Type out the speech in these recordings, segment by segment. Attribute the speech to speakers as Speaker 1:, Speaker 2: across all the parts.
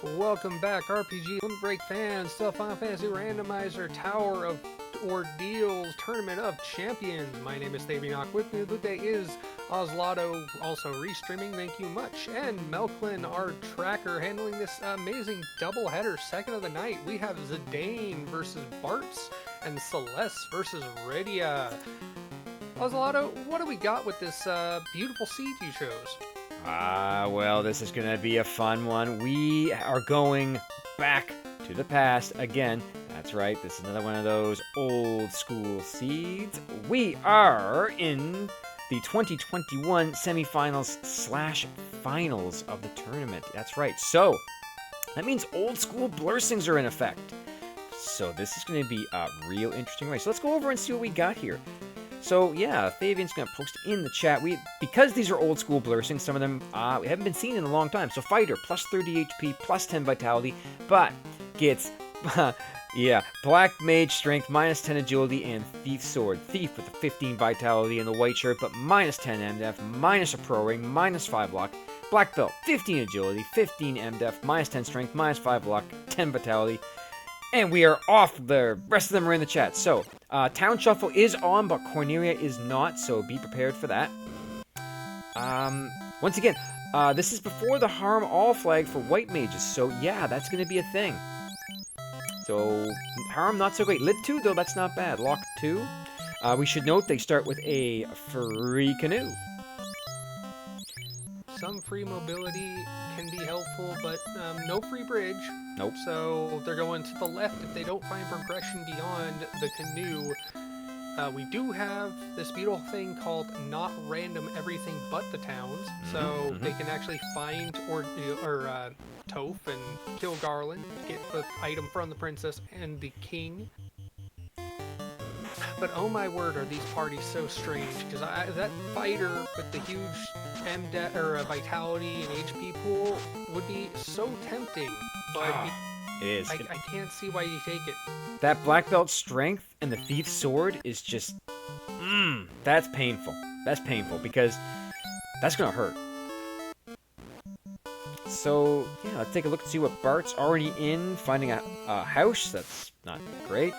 Speaker 1: Welcome back, RPG Limit Break fans, to Final Fantasy Randomizer Tower of Ordeals Tournament of Champions. My name is Thavianock. With me today is Oslotto, also restreaming, thank you much, and Melklin, our tracker, handling this amazing doubleheader, second of the night. We have Zidane versus Bartz, and Celeste versus Rydia. Oslotto, what do we got with this beautiful seed you chose?
Speaker 2: Well, this is going to be a fun one. We are going back to the past again. That's right, this is another one of those old school seeds. We are in the 2021 semifinals / finals of the tournament. That's right. So, that means old school blessings are in effect. So, this is going to be a real interesting race. So, let's go over and see what we got here. So yeah, Fabian's gonna post in the chat. Because these are old school blessings, some of them we haven't been seen in a long time. So Fighter plus 30 HP plus 10 Vitality, but gets Black Mage Strength minus 10 Agility and Thief Sword. Thief with the 15 Vitality and the white shirt, but minus 10 MDF, minus a Pro Ring, minus 5 Luck. Black Belt 15 Agility, 15 MDF, minus 10 Strength, minus 5 Luck, 10 Vitality. And we are off. The rest of them are in the chat. So, Town Shuffle is on, but Cornelia is not, so be prepared for that. Once again, this is before the Harm All flag for White Mages, so yeah, that's going to be a thing. So, Harm not so great. Lit 2, though, that's not bad. Lock 2. We should note they start with a free canoe.
Speaker 1: Some free mobility can be helpful, but no free bridge.
Speaker 2: Nope.
Speaker 1: So they're going to the left if they don't find progression beyond the canoe. We do have this beautiful thing called not random everything but the towns. So they can actually find or Toph and kill Garland, get the item from the princess and the king. But oh my word, are these parties so strange? Because that fighter with the huge vitality and HP pool would be so tempting, but
Speaker 2: it is.
Speaker 1: I can't see why you take it.
Speaker 2: That Black Belt Strength and the Thief Sword is just, that's painful. That's painful because that's gonna hurt. So yeah, let's take a look and see what Bart's already in, finding a house. That's not great.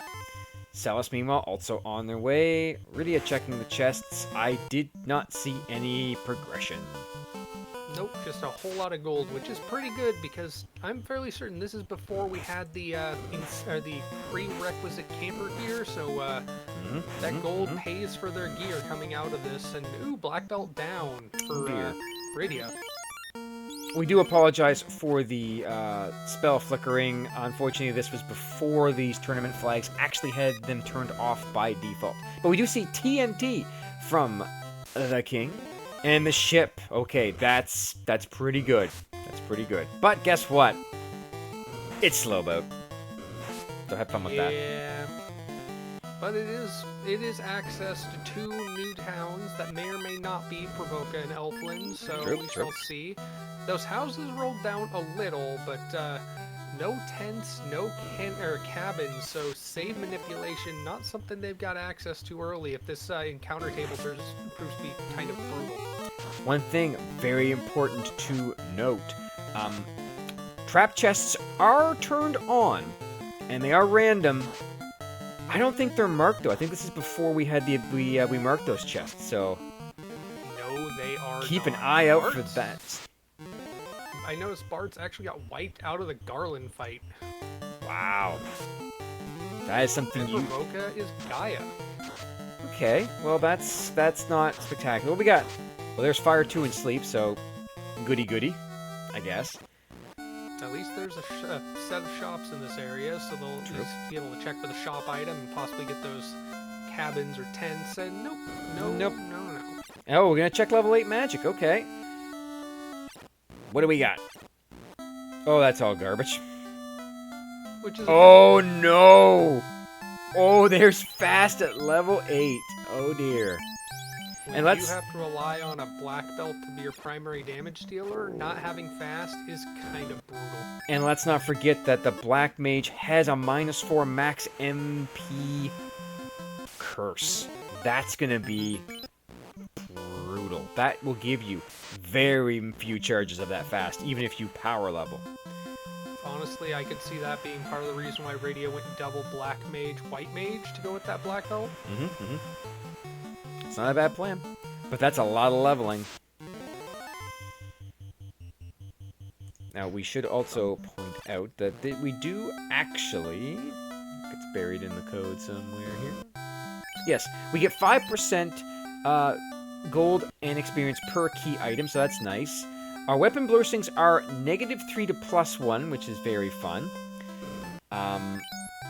Speaker 2: Celeste, meanwhile, also on their way. Rydia checking the chests. I did not see any progression.
Speaker 1: Nope, just a whole lot of gold, which is pretty good because I'm fairly certain this is before we had the prerequisite camper gear, so that gold pays for their gear coming out of this. And ooh, black belt down for Rydia.
Speaker 2: We do apologize for the spell flickering. Unfortunately, this was before these tournament flags actually had them turned off by default. But we do see TNT from the king and the ship. Okay, that's pretty good. That's pretty good. But guess what? It's slow boat. So have fun with that.
Speaker 1: Yeah. But it is access to 2 new towns that may or may not be Provoca and Elfland, so we shall see. Those houses rolled down a little, but no tents, no cabins, so save manipulation, not something they've got access to early if this encounter table proves to be kind of brutal.
Speaker 2: One thing very important to note, trap chests are turned on, and they are random. I don't think they're marked though. I think this is before we had we marked those chests. So
Speaker 1: no, they are.
Speaker 2: Keep an eye out for that.
Speaker 1: I noticed Bart's actually got wiped out of the Garland fight.
Speaker 2: Wow, that is something.
Speaker 1: And Provoca is Gaia.
Speaker 2: Okay, well that's not spectacular. What we got? Well, there's Fire 2 and Sleep, so goody, I guess.
Speaker 1: At least there's a set of shops in this area, so they'll at least be able to check for the shop item and possibly get those cabins or tents. And nope.
Speaker 2: Oh, we're gonna check level 8 magic. Okay. What do we got? Oh, that's all garbage.
Speaker 1: Which is
Speaker 2: no! Oh, there's fast at level 8. Oh dear.
Speaker 1: When you have to rely on a black belt to be your primary damage dealer, not having fast is kind of brutal.
Speaker 2: And let's not forget that the Black Mage has a -4 max MP curse. That's gonna be That will give you very few charges of that fast, even if you power level.
Speaker 1: Honestly, I could see that being part of the reason why Radio went double black mage, white mage to go with that black belt.
Speaker 2: It's not a bad plan, but that's a lot of leveling. Now, we should also point out that we do actually... It's buried in the code somewhere here. Yes, we get 5% gold and experience per key item, so that's nice. Our weapon blessings are -3 to +1, which is very fun.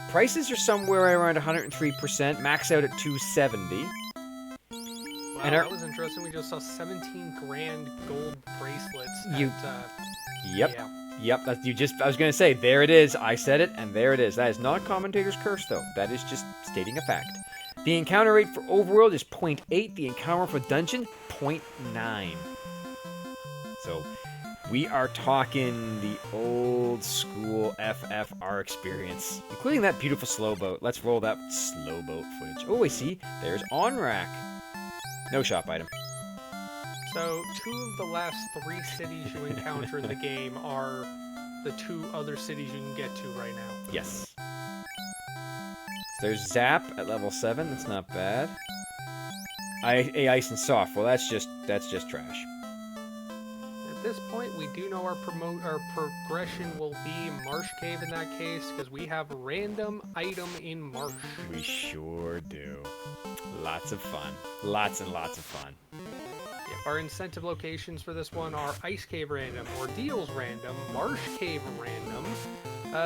Speaker 2: Prices are somewhere around 103%, max out at 270.
Speaker 1: Wow,
Speaker 2: and
Speaker 1: that was interesting. We just saw 17 grand gold bracelets.
Speaker 2: Yep.
Speaker 1: Yeah.
Speaker 2: Yep, I was going to say, there it is. I said it, and there it is. That is not a commentator's curse, though. That is just stating a fact. The encounter rate for overworld is 0.8. The encounter for dungeon, 0.9. So, we are talking the old school FFR experience, including that beautiful slow boat. Let's roll that slow boat footage. Oh, I see. There's on-rack. No shop item.
Speaker 1: So, 2 of the last 3 cities you encounter in the game are the 2 other cities you can get to right now.
Speaker 2: Yes. There's Zap at level 7. That's not bad. Ice and Soft. Well, that's just trash.
Speaker 1: At this point, we do know our progression will be Marsh Cave in that case, because we have random item in Marsh.
Speaker 2: We sure do. Lots of fun. Lots and lots of fun.
Speaker 1: Yep, our incentive locations for this one are Ice Cave random, Ordeals random, Marsh Cave random,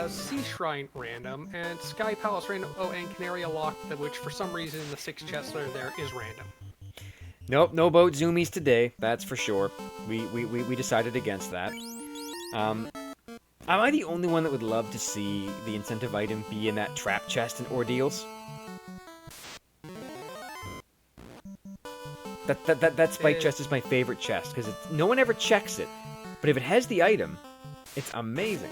Speaker 1: Sea Shrine random, and Sky Palace random. Oh, and Canaria Lock, which for some reason the 6 chests that are there is random.
Speaker 2: Nope, no boat zoomies today. That's for sure. We decided against that. Am I the only one that would love to see the incentive item be in that trap chest in Ordeals? That spike chest is my favorite chest because no one ever checks it, but if it has the item, it's amazing.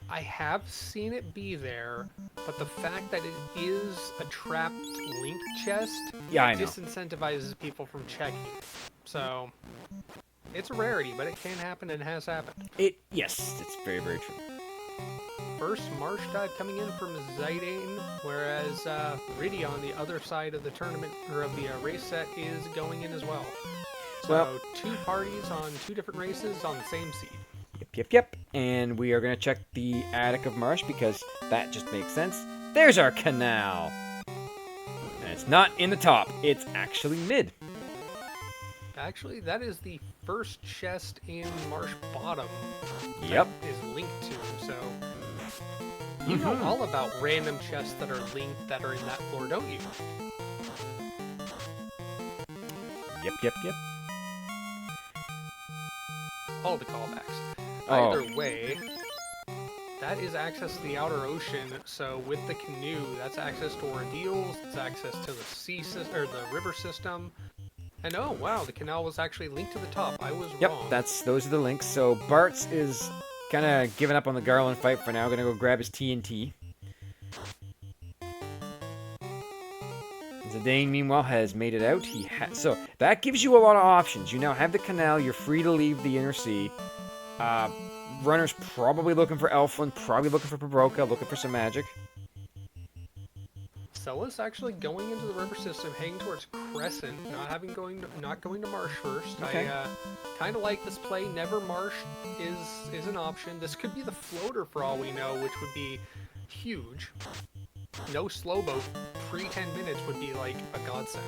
Speaker 1: I have seen it be there, but the fact that it is a trapped link chest disincentivizes people from checking it. So, it's a rarity, but it can happen and it has happened.
Speaker 2: Yes, it's very, very true.
Speaker 1: First Marsh God coming in from Zidane, whereas Riddy on the other side of the tournament, or of the race set, is going in as well. So, 2 parties on 2 different races on the same seed.
Speaker 2: Yep. And we are going to check the attic of Marsh because that just makes sense. There's our canal. And it's not in the top. It's actually mid.
Speaker 1: Actually, that is the first chest in Marsh Bottom.
Speaker 2: Yep.
Speaker 1: That is linked to, so... You know all about random chests that are linked that are in that floor, don't you?
Speaker 2: Yep.
Speaker 1: All the callbacks. Either way, that is access to the outer ocean, so with the canoe, that's access to Ordeals, it's access to the the river system. And oh wow, the canal was actually linked to the top. I was wrong.
Speaker 2: Yep, those are the links. So Bart's is kind of giving up on the Garland fight for now. Gonna go grab his TNT. Zidane, meanwhile, has made it out. So that gives you a lot of options. You now have the canal. You're free to leave the inner sea. Runner's probably looking for Elfland, probably looking for Pabroka, looking for some magic.
Speaker 1: Cella's actually going into the river system, heading towards Crescent, not going to Marsh first.
Speaker 2: Okay.
Speaker 1: I kind of like this play. Never Marsh is an option. This could be the floater for all we know, which would be huge. No slow boat pre 10 minutes would be like a godsend.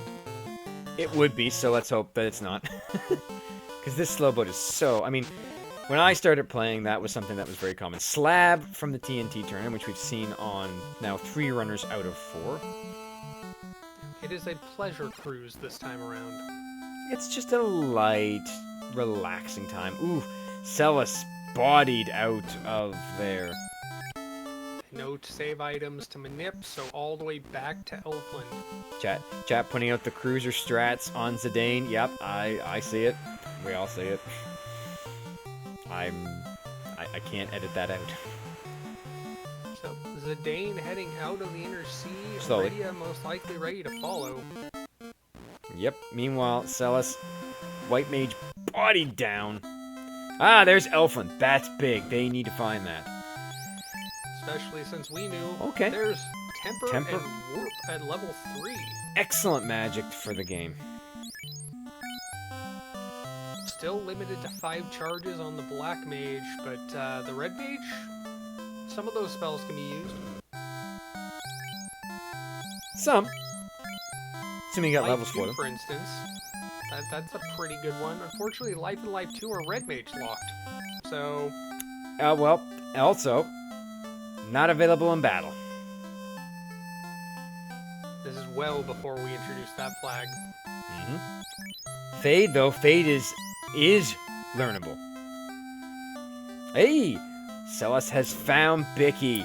Speaker 2: It would be, so let's hope that it's not. Because this slow boat is so... I mean, when I started playing, that was something that was very common. Slab from the TNT tournament, which we've seen on now 3 runners out of 4.
Speaker 1: It is a pleasure cruise this time around.
Speaker 2: It's just a light, relaxing time. Ooh, Celis bodied out of there.
Speaker 1: No save items to manip, so all the way back to Elfland.
Speaker 2: Chat putting out the cruiser strats on Zidane. Yep, I see it. We all see it. I can't edit that out.
Speaker 1: So Zidane heading out of the inner sea.
Speaker 2: Slowly.
Speaker 1: Rydia most likely ready to follow.
Speaker 2: Yep. Meanwhile, Celis, White Mage bodied down. Ah, there's Elfin. That's big. They need to find that.
Speaker 1: Especially since we knew
Speaker 2: Okay.
Speaker 1: there's Temper
Speaker 2: Temper.
Speaker 1: and Warp at level 3.
Speaker 2: Excellent magic for the game.
Speaker 1: Still limited to 5 charges on the Black Mage, but the Red Mage, some of those spells can be used.
Speaker 2: Some. Assuming you got
Speaker 1: Life
Speaker 2: levels
Speaker 1: 2,
Speaker 2: for them.
Speaker 1: for instance. That's a pretty good one. Unfortunately, Life and Life 2 are Red Mage locked. So,
Speaker 2: Well, also, not available in battle.
Speaker 1: this is well before we introduce that flag.
Speaker 2: Fade, though, Fade is learnable. Hey! Celis has found Bicky.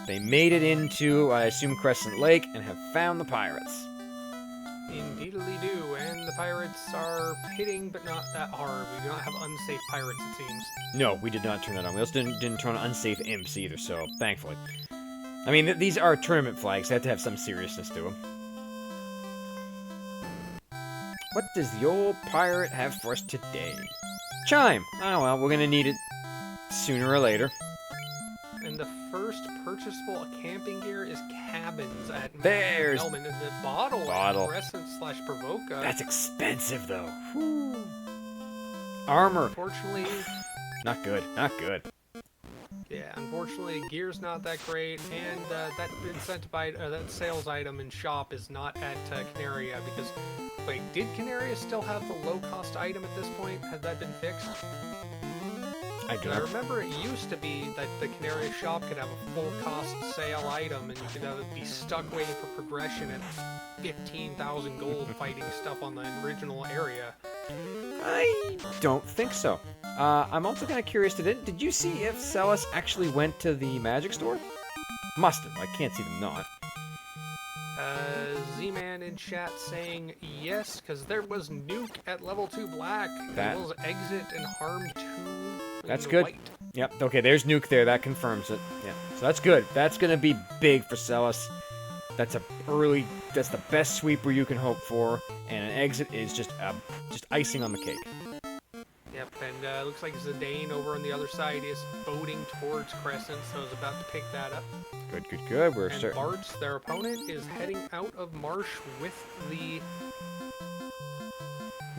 Speaker 2: They made it into, I assume, Crescent Lake and have found the pirates.
Speaker 1: Indeedly do, and the pirates are hitting, but not that hard. We do not have unsafe pirates, it seems.
Speaker 2: No, we did not turn that on. We also didn't turn on unsafe imps either, so thankfully. I mean, these are tournament flags. They have to have some seriousness to them. What does the old pirate have for us today? Chime! Oh well, we're gonna need it sooner or later.
Speaker 1: And the first purchasable camping gear is cabins at
Speaker 2: There's
Speaker 1: Melman. And the bottle. Crescent/Provoca.
Speaker 2: That's expensive, though. Whew. Armor.
Speaker 1: Unfortunately,
Speaker 2: Not good. Not good.
Speaker 1: yeah, unfortunately, gear's not that great, and that that sales item in shop is not at Canaria because, wait, did Canaria still have the low-cost item at this point? Had that been fixed?
Speaker 2: I do
Speaker 1: I
Speaker 2: not.
Speaker 1: remember it used to be that the Canaria shop could have a full-cost sale item, and you could be stuck waiting for progression at 15,000 gold fighting stuff on the original area.
Speaker 2: I don't think so. I'm also kind of curious. Did you see if Celis actually went to the magic store? Must have. I can't see them not.
Speaker 1: Z-Man in chat saying yes, because there was Nuke at level 2 black,
Speaker 2: That-
Speaker 1: as well as Exit and Harm 2
Speaker 2: That's
Speaker 1: in
Speaker 2: good.
Speaker 1: white.
Speaker 2: Yep. Okay. There's Nuke there. That confirms it. Yeah. So that's good. That's gonna be big for Celis. That's the best sweeper you can hope for, and an exit is just icing on the cake.
Speaker 1: Yep, and looks like Zidane over on the other side is boating towards Crescent, so is about to pick that up.
Speaker 2: Good. We're
Speaker 1: And
Speaker 2: starting.
Speaker 1: Bartz, their opponent, is heading out of Marsh with the...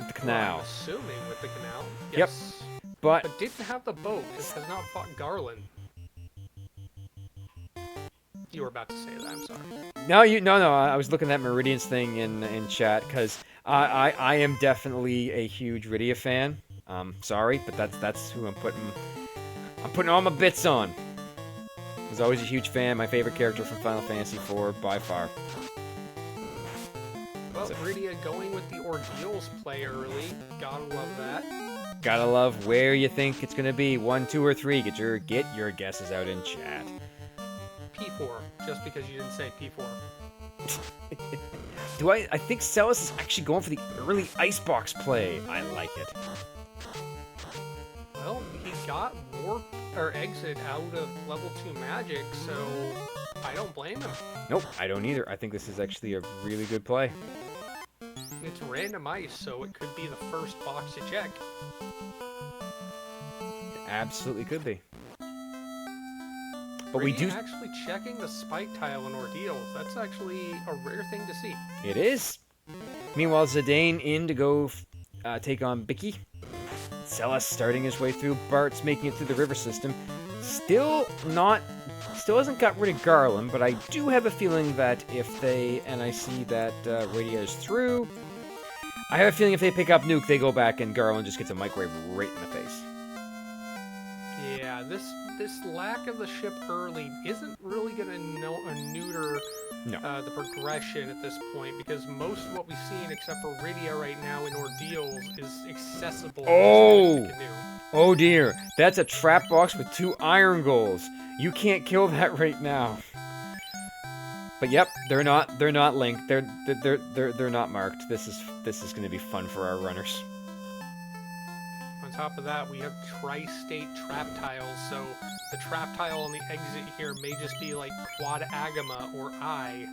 Speaker 2: The canal.
Speaker 1: I'm assuming with the canal.
Speaker 2: Yep.
Speaker 1: Yes.
Speaker 2: But
Speaker 1: But didn't have the boat. It has not fought Garland. You were about to say that, I'm sorry.
Speaker 2: no. I was looking at Meridian's thing in chat because I am definitely a huge Rydia fan. Sorry, but that's who I'm putting all my bits on. I was always a huge fan. My favorite character from Final Fantasy IV by far.
Speaker 1: Well, Rydia going with the Ordeals play early. Gotta love that.
Speaker 2: Gotta love where you think it's gonna be. 1, 2, or 3. Get your guesses out in chat.
Speaker 1: P4, just because you didn't say P4.
Speaker 2: I think Celis is actually going for the early icebox play. I like it.
Speaker 1: Well, he got Warp or Exit out of level 2 magic, so I don't blame him.
Speaker 2: Nope, I don't either. I think this is actually a really good play.
Speaker 1: It's random ice, so it could be the first box you check.
Speaker 2: It absolutely could be. But we do.
Speaker 1: Actually checking the spike tile in Ordeals. That's actually a rare thing to see.
Speaker 2: It is. Meanwhile, Zidane in to go take on Bicky. Celis starting his way through. Bart's making it through the river system. Still hasn't got rid of Garland, but I do have a feeling that if they, and I see that Rydia is through, I have a feeling if they pick up Nuke, they go back and Garland just gets a microwave right in the face.
Speaker 1: Yeah, this lack of the ship early isn't really going to neuter the progression at this point, because most of what we've seen, except for Rydia right now in Ordeals, is accessible.
Speaker 2: Oh!
Speaker 1: With the canoe.
Speaker 2: Oh dear, that's a trap box with 2 iron goals. You can't kill that right now. But yep, they're not linked. They're not marked. This is going to be fun for our runners.
Speaker 1: On top of that, we have tri-state trap tiles, so the trap tile on the exit here may just be like Quad Agama or I.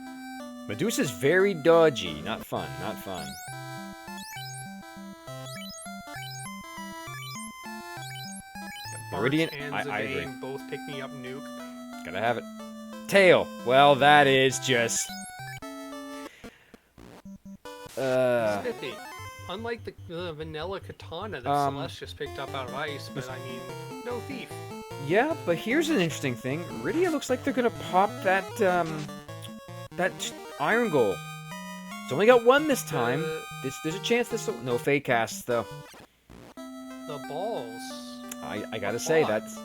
Speaker 2: Medusa's very dodgy. Not fun. Meridian,
Speaker 1: and
Speaker 2: I agree.
Speaker 1: Zidane both picking up Nuke.
Speaker 2: Gotta have it. Tail. Well, that is just...
Speaker 1: Spiffy. Unlike the vanilla katana that Celeste just picked up out of ice, but I mean, no thief.
Speaker 2: Yeah, but here's an interesting thing. Rydia looks like they're gonna pop that, that iron goal. It's only got one this time. There's a chance this will... No fade casts, though.
Speaker 1: The balls.
Speaker 2: I gotta say, that's...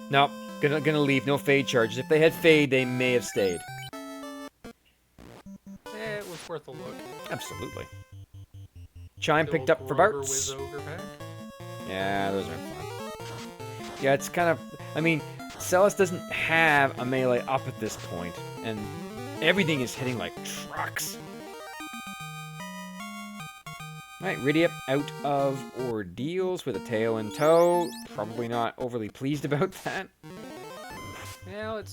Speaker 2: No, gonna leave. No fade charges. If they had fade, they may have stayed.
Speaker 1: It was worth a look.
Speaker 2: Absolutely. Chime
Speaker 1: The
Speaker 2: picked
Speaker 1: old
Speaker 2: up for
Speaker 1: Grover
Speaker 2: Bart's.
Speaker 1: Wiz Ogre pack.
Speaker 2: Yeah, those aren't fun. Yeah, it's kind of... I mean, Celeste doesn't have a melee up at this point, and everything is hitting like trucks. Alright, Rydia out of ordeals with a tail in tow. Probably not overly pleased about that.
Speaker 1: Well,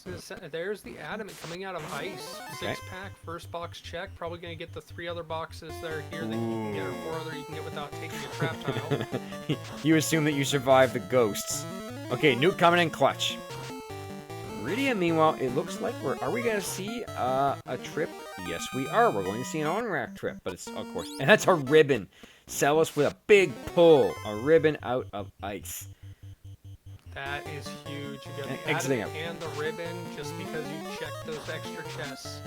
Speaker 1: there's the adamant coming out of ice.
Speaker 2: Okay.
Speaker 1: 6-pack, first box check. Probably going to get the 3 other boxes that are here that you can get, or 4 other you can get without taking a trap tile.
Speaker 2: You assume that you survived the ghosts. Okay, Nuke coming in clutch. Rydia, meanwhile, it looks like are we going to see a trip? Yes, we are. We're going to see an on-rack trip, but it's, of course, and that's a ribbon. Celis with a big pull. A ribbon out of ice.
Speaker 1: That is huge. You got the
Speaker 2: Exiting
Speaker 1: adamant and the ribbon just because you checked those extra chests.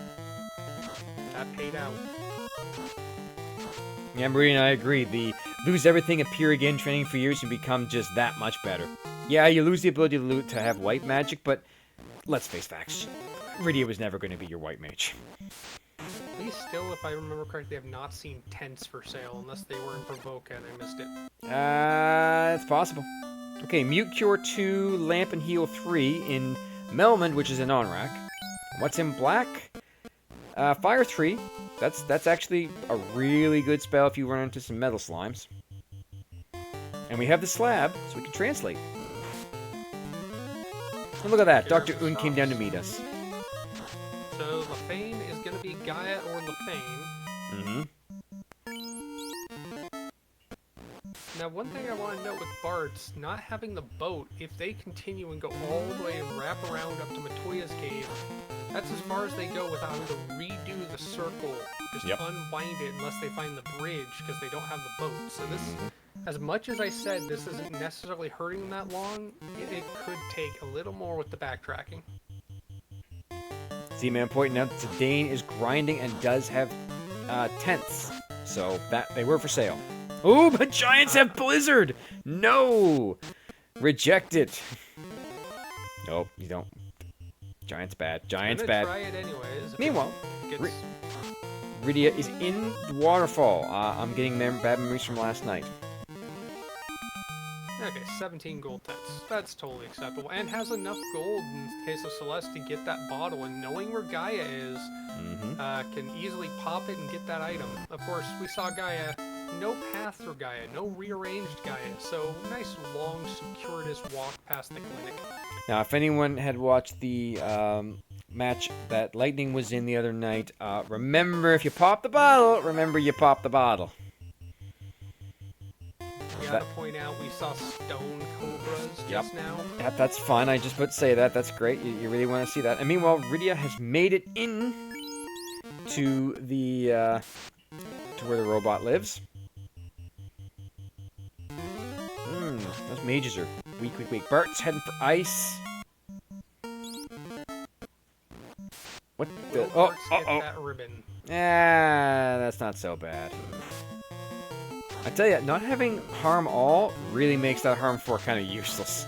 Speaker 1: That paid out.
Speaker 2: Yeah, Marie and I agree. The lose everything, appear again, training for years, and become just that much better. Yeah, you lose the ability to loot to have white magic, but let's face facts. Rydia was never going to be your white mage.
Speaker 1: At least still, if I remember correctly, I have not seen tents for sale unless they were in Provoke and I missed it.
Speaker 2: It's possible. Okay, Mute Cure 2, Lamp and Heal 3 in Melmond, which is an on-rack. What's in black? Fire 3. That's actually a really good spell if you run into some metal slimes. And we have the slab, so we can translate. And look at that, Dr. Un came down to meet us.
Speaker 1: So, Lefane is going to be Gaia or Lefane.
Speaker 2: Mm-hmm.
Speaker 1: Now, one thing I want to note with Bart's, not having the boat, if they continue and go all the way and wrap around up to Matoya's cave, that's as far as they go without having to redo the circle. Just unwind it unless they find the bridge, because they don't have the boat. So this, as much as I said this isn't necessarily hurting them that long, it could take a little more with the backtracking.
Speaker 2: Z-Man pointing out that Zidane is grinding and does have tents. So that they were for sale. Oh, but Giants have Blizzard! No! Reject it. Nope, you don't. Giants bad. Giants bad.
Speaker 1: Try it anyways.
Speaker 2: Meanwhile, Rydia is in the waterfall. I'm getting bad memories from last night.
Speaker 1: Okay, 17 gold tents. That's totally acceptable. And has enough gold in case of Celeste to get that bottle. And knowing where Gaia is, can easily pop it and get that item. Of course, we saw Gaia. No path through Gaia, no rearranged Gaia, so nice long circuitous walk past the clinic.
Speaker 2: Now, if anyone had watched the match that Lightning was in the other night, remember if you pop the bottle, remember you pop the bottle.
Speaker 1: We gotta point out we saw stone cobras just now.
Speaker 2: That's fun, I just put say that, that's great, you really want to see that. And meanwhile, Rydia has made it in to the, to where the robot lives. Those mages are weak. Bart's heading for ice. What the? Oh,
Speaker 1: that ribbon.
Speaker 2: That's not so bad. I tell you, not having harm all really makes that harm 4 kind of useless.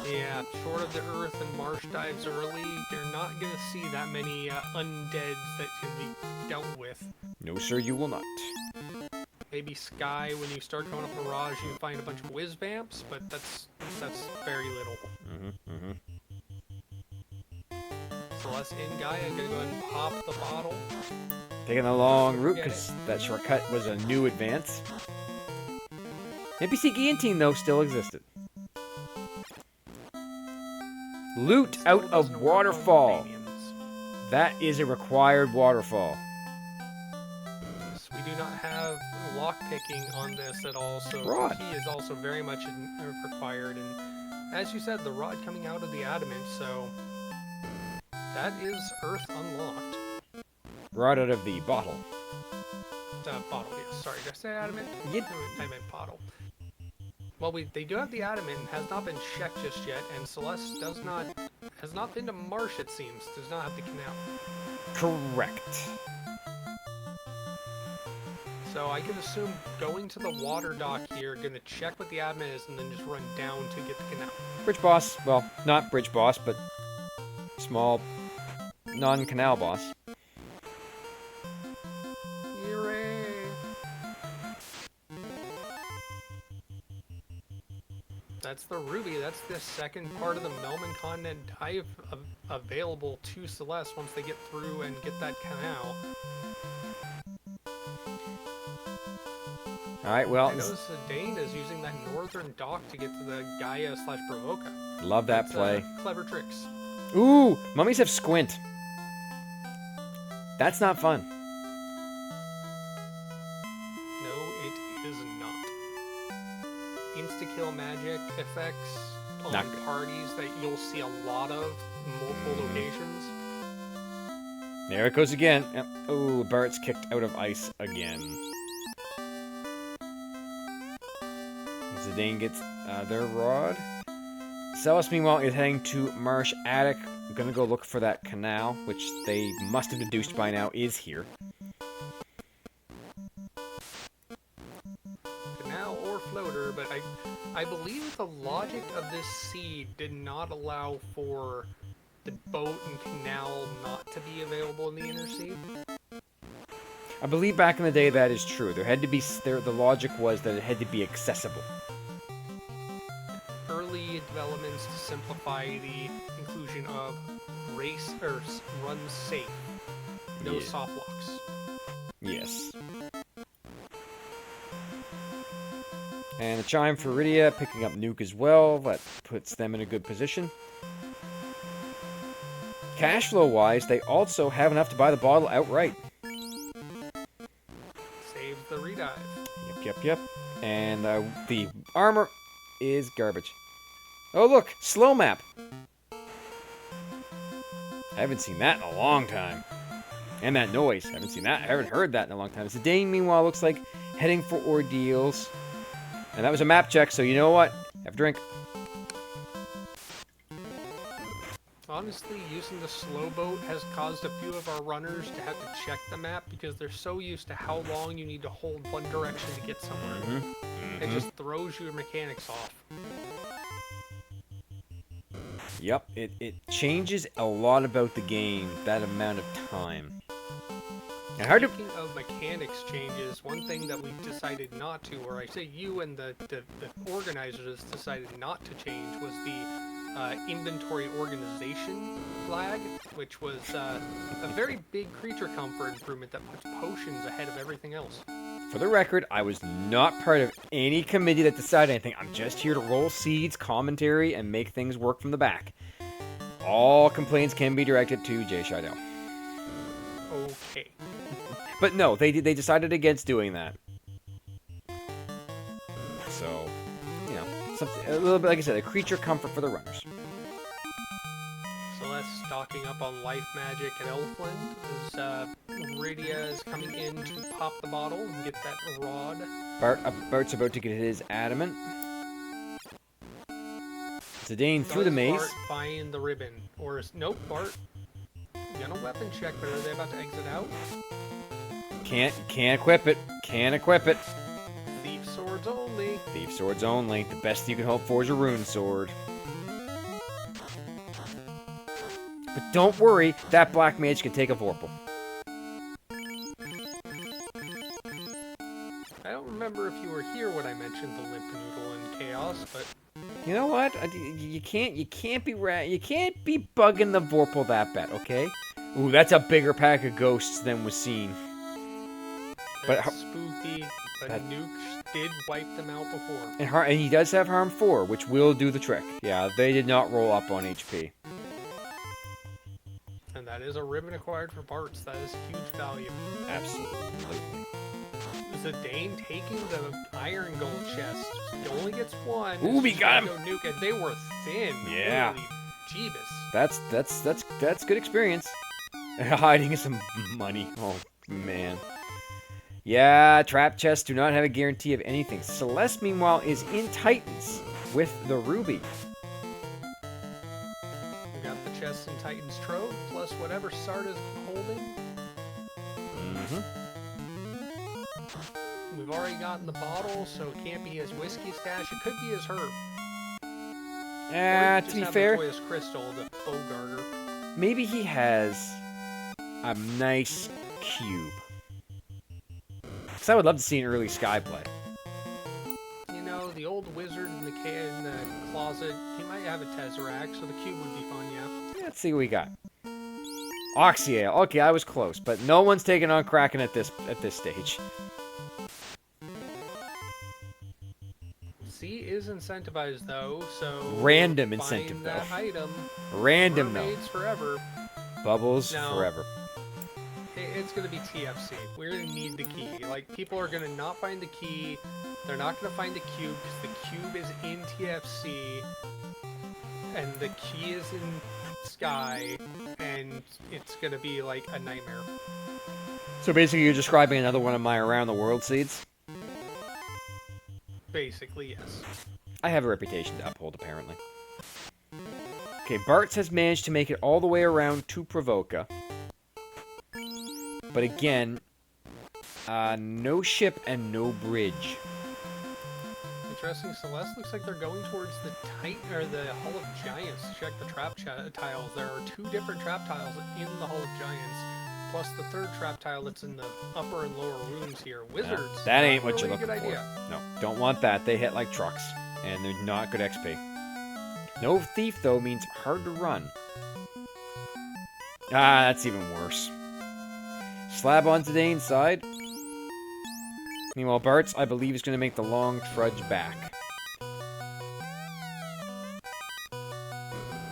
Speaker 1: Yeah, short of the earth and marsh dives early, you're not gonna see that many undeads that can be dealt with.
Speaker 2: No, sir, you will not.
Speaker 1: Maybe Sky, when you start going up Mirage, you can find a bunch of whiz vamps, but that's very little. Celeste in Gaia, gonna go ahead and pop the bottle.
Speaker 2: Taking the long route, because that shortcut was a new advance. NPC Guillotine, though, still existed. Loot out of waterfall. That is a required waterfall.
Speaker 1: We do not have lockpick picking on this at all, so
Speaker 2: Rod.
Speaker 1: he is also very much required. And as you said, the rod coming out of the adamant, so that is Earth unlocked.
Speaker 2: Rod out of the bottle.
Speaker 1: Bottle, yes. Sorry, did I say adamant?
Speaker 2: Yep.
Speaker 1: I meant bottle. Well, they do have the adamant, and has not been checked just yet, and Celeste has not been to Marsh, it seems. Does not have the canal.
Speaker 2: Correct.
Speaker 1: So I can assume going to the water dock here, gonna check what the adamant is, and then just run down to get the canal.
Speaker 2: Bridge boss. Well, not bridge boss, but small non-canal boss.
Speaker 1: Hooray! That's the ruby. That's the second part of the Melman Continent dive available to Celeste once they get through and get that canal.
Speaker 2: Alright, well...
Speaker 1: I notice Dane is using that northern dock to get to the Gaia/Provoca.
Speaker 2: Love that play.
Speaker 1: Clever tricks.
Speaker 2: Ooh! Mummies have squint. That's not fun.
Speaker 1: No, it is not. Insta-kill magic effects on
Speaker 2: Not good.
Speaker 1: parties that you'll see a lot of, multiple locations.
Speaker 2: There it goes again. Yep. Ooh, Bart's kicked out of ice again. Zidane gets their rod. Celis, meanwhile, is heading to Marsh Attic. Gonna go look for that canal, which they must have deduced by now is here.
Speaker 1: Canal or floater, but I believe the logic of this seed did not allow for the boat and canal not to be available in the inner sea.
Speaker 2: I believe back in the day that is true. There had to be the logic was that it had to be accessible.
Speaker 1: Early developments to simplify the inclusion of run safe, no
Speaker 2: Yeah.
Speaker 1: soft locks.
Speaker 2: Yes. And a chime for Iridia, picking up Nuke as well. That puts them in a good position. Cash flow wise, they also have enough to buy the bottle outright.
Speaker 1: Saves the redive.
Speaker 2: Yep. And the armor is garbage. Oh, look! Slow map! I haven't seen that in a long time. And that noise. I haven't heard that in a long time. Zidane, meanwhile, looks like heading for ordeals. And that was a map check, so you know what? Have a drink.
Speaker 1: Honestly, using the slow boat has caused a few of our runners to have to check the map because they're so used to how long you need to hold one direction to get somewhere. It just throws your mechanics off.
Speaker 2: Yep, it changes a lot about the game, that amount of time. And hard to...
Speaker 1: Speaking of mechanics changes, one thing that we decided not to, or I say you and the organizers decided not to change, was the inventory organization flag, which was a very big creature comfort improvement that puts potions ahead of everything else.
Speaker 2: For the record, I was not part of any committee that decided anything. I'm just here to roll seeds, commentary, and make things work from the back. All complaints can be directed to Jay Scheidel.
Speaker 1: Okay.
Speaker 2: But no, they decided against doing that. So, you know, something, a little bit, like I said, a creature comfort for the runners.
Speaker 1: Celeste stocking up on life magic at Elfland, as Iridia is coming in to pop the bottle and get that rod.
Speaker 2: Bart's about to get his adamant. Zidane through the maze.
Speaker 1: Bart find the ribbon, or is nope? Bart, gonna weapon check, but are they about to exit out?
Speaker 2: Can't equip it. Can't equip it.
Speaker 1: Thief swords only.
Speaker 2: Thief swords only. The best you can hope for is a rune sword. But don't worry, that black mage can take a Vorpal.
Speaker 1: I don't remember if you were here when I mentioned the Limp Noodle in Chaos, but
Speaker 2: You know what? You can't be bugging the Vorpal that bad, okay? Ooh, that's a bigger pack of ghosts than was seen. But
Speaker 1: that's spooky. But Nuke did wipe them out before.
Speaker 2: And he does have harm 4, which will do the trick. Yeah, they did not roll up on HP.
Speaker 1: And that is a ribbon acquired for Bart's. That is huge value.
Speaker 2: Absolutely.
Speaker 1: Zidane taking the iron gold chest. He only gets one.
Speaker 2: Ooh, we got him.
Speaker 1: Go nuke, and they were thin.
Speaker 2: Yeah.
Speaker 1: Holy Jeebus.
Speaker 2: That's good experience. Hiding some money. Oh man. Yeah, trap chests do not have a guarantee of anything. Celeste, meanwhile, is in Titans with the ruby.
Speaker 1: We got the chest in Titan's Trove, plus whatever Sarda's holding. We've already gotten the bottle, so it can't be his whiskey stash. It could be his herb.
Speaker 2: To be fair,
Speaker 1: his crystal, the Bogarter.
Speaker 2: Maybe he has a nice cube. Because I would love to see an early Sky play.
Speaker 1: You know, the old wizard in the closet, he might have a Tesseract, so the cube would be fun, yeah.
Speaker 2: Let's see what we got. Oxyale. Okay, I was close, but no one's taking on Kraken at this stage.
Speaker 1: C is incentivized though, so
Speaker 2: random incentive
Speaker 1: find that
Speaker 2: though.
Speaker 1: item.
Speaker 2: Random
Speaker 1: Mermaids forever.
Speaker 2: Bubbles
Speaker 1: No.
Speaker 2: forever.
Speaker 1: It's gonna be TFC. We're gonna need the key. Like, people are gonna not find the key. They're not gonna find the cube because the cube is in TFC, and the key is in Sky, and it's gonna be like a nightmare.
Speaker 2: So basically, you're describing another one of my around the world seeds.
Speaker 1: Basically, yes.
Speaker 2: I have a reputation to uphold, apparently. Okay, Bartz has managed to make it all the way around to Provoca. But again, no ship and no bridge.
Speaker 1: Interesting. Celeste looks like they're going towards the Titan or the Hall of Giants. Check the trap tiles. There are 2 different trap tiles in the Hall of Giants, plus the 3rd trap tile that's in the upper and lower rooms here. Wizards.
Speaker 2: No, that ain't what
Speaker 1: really
Speaker 2: you're looking
Speaker 1: good
Speaker 2: for.
Speaker 1: idea.
Speaker 2: No, don't want that. They hit like trucks, and they're not good XP. No thief, though, means hard to run. That's even worse. Slab on Zidane's side. Meanwhile, Bartz, I believe, is going to make the long trudge back.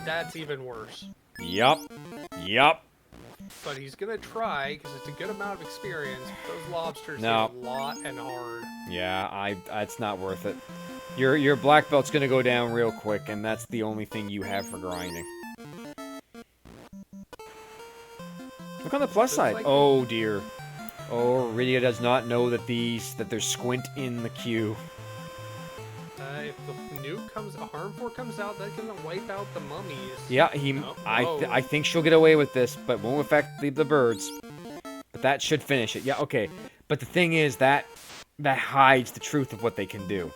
Speaker 1: That's even worse.
Speaker 2: Yup. Yup.
Speaker 1: But he's gonna try because it's a good amount of experience. Those lobsters
Speaker 2: No.
Speaker 1: hit a lot and hard.
Speaker 2: Yeah, it's not worth it. Your black belt's going to go down real quick, and that's the only thing you have for grinding. Look on the plus side.
Speaker 1: Like
Speaker 2: Oh dear. Oh, Rydia does not know that there's squint in the queue.
Speaker 1: If the nuke Harm 4 comes out, that's gonna wipe out the mummies.
Speaker 2: Yeah,
Speaker 1: Oh,
Speaker 2: I think she'll get away with this, but won't affect the birds. But that should finish it. Yeah, okay. But the thing is that hides the truth of what they can do.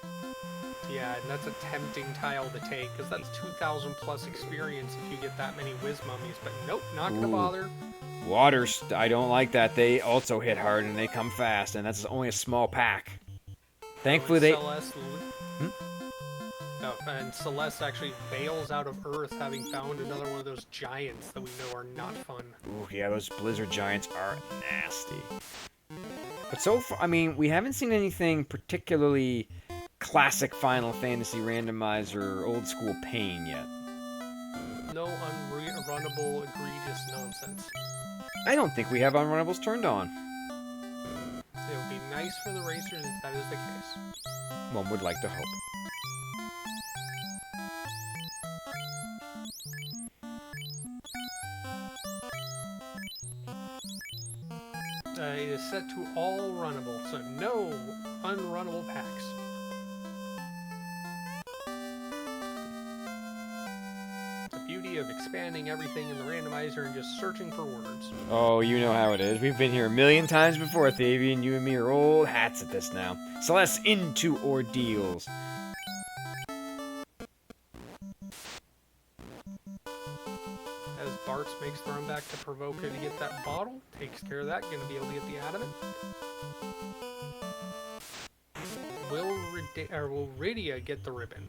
Speaker 1: Yeah, and that's a tempting tile to take because that's 2,000 plus experience if you get that many whiz mummies. But nope, not gonna
Speaker 2: Ooh.
Speaker 1: bother.
Speaker 2: Waters, I don't like that. They also hit hard and they come fast, and that's only a small pack. Thankfully, they.
Speaker 1: Celeste... Oh, and Celeste actually bails out of Earth, having found another one of those giants that we know are not fun.
Speaker 2: Ooh, yeah, those blizzard giants are nasty. But so far, I mean, we haven't seen anything particularly classic Final Fantasy randomizer, old school pain yet.
Speaker 1: No unrunnable, egregious nonsense.
Speaker 2: I don't think we have unrunnables turned on.
Speaker 1: It would be nice for the racers if that is the case.
Speaker 2: One would like to hope.
Speaker 1: It is set to all runnable, so no unrunnable packs. The beauty of expanding everything in the randomizer and just searching for words.
Speaker 2: Oh, you know how it is. We've been here a million times before, Thavian. You and me are old hats at this now. Celeste into ordeals.
Speaker 1: As Bartz makes the run back to Provoca to get that bottle, takes care of that, gonna be able to get the adamant. Will Rydia get the ribbon?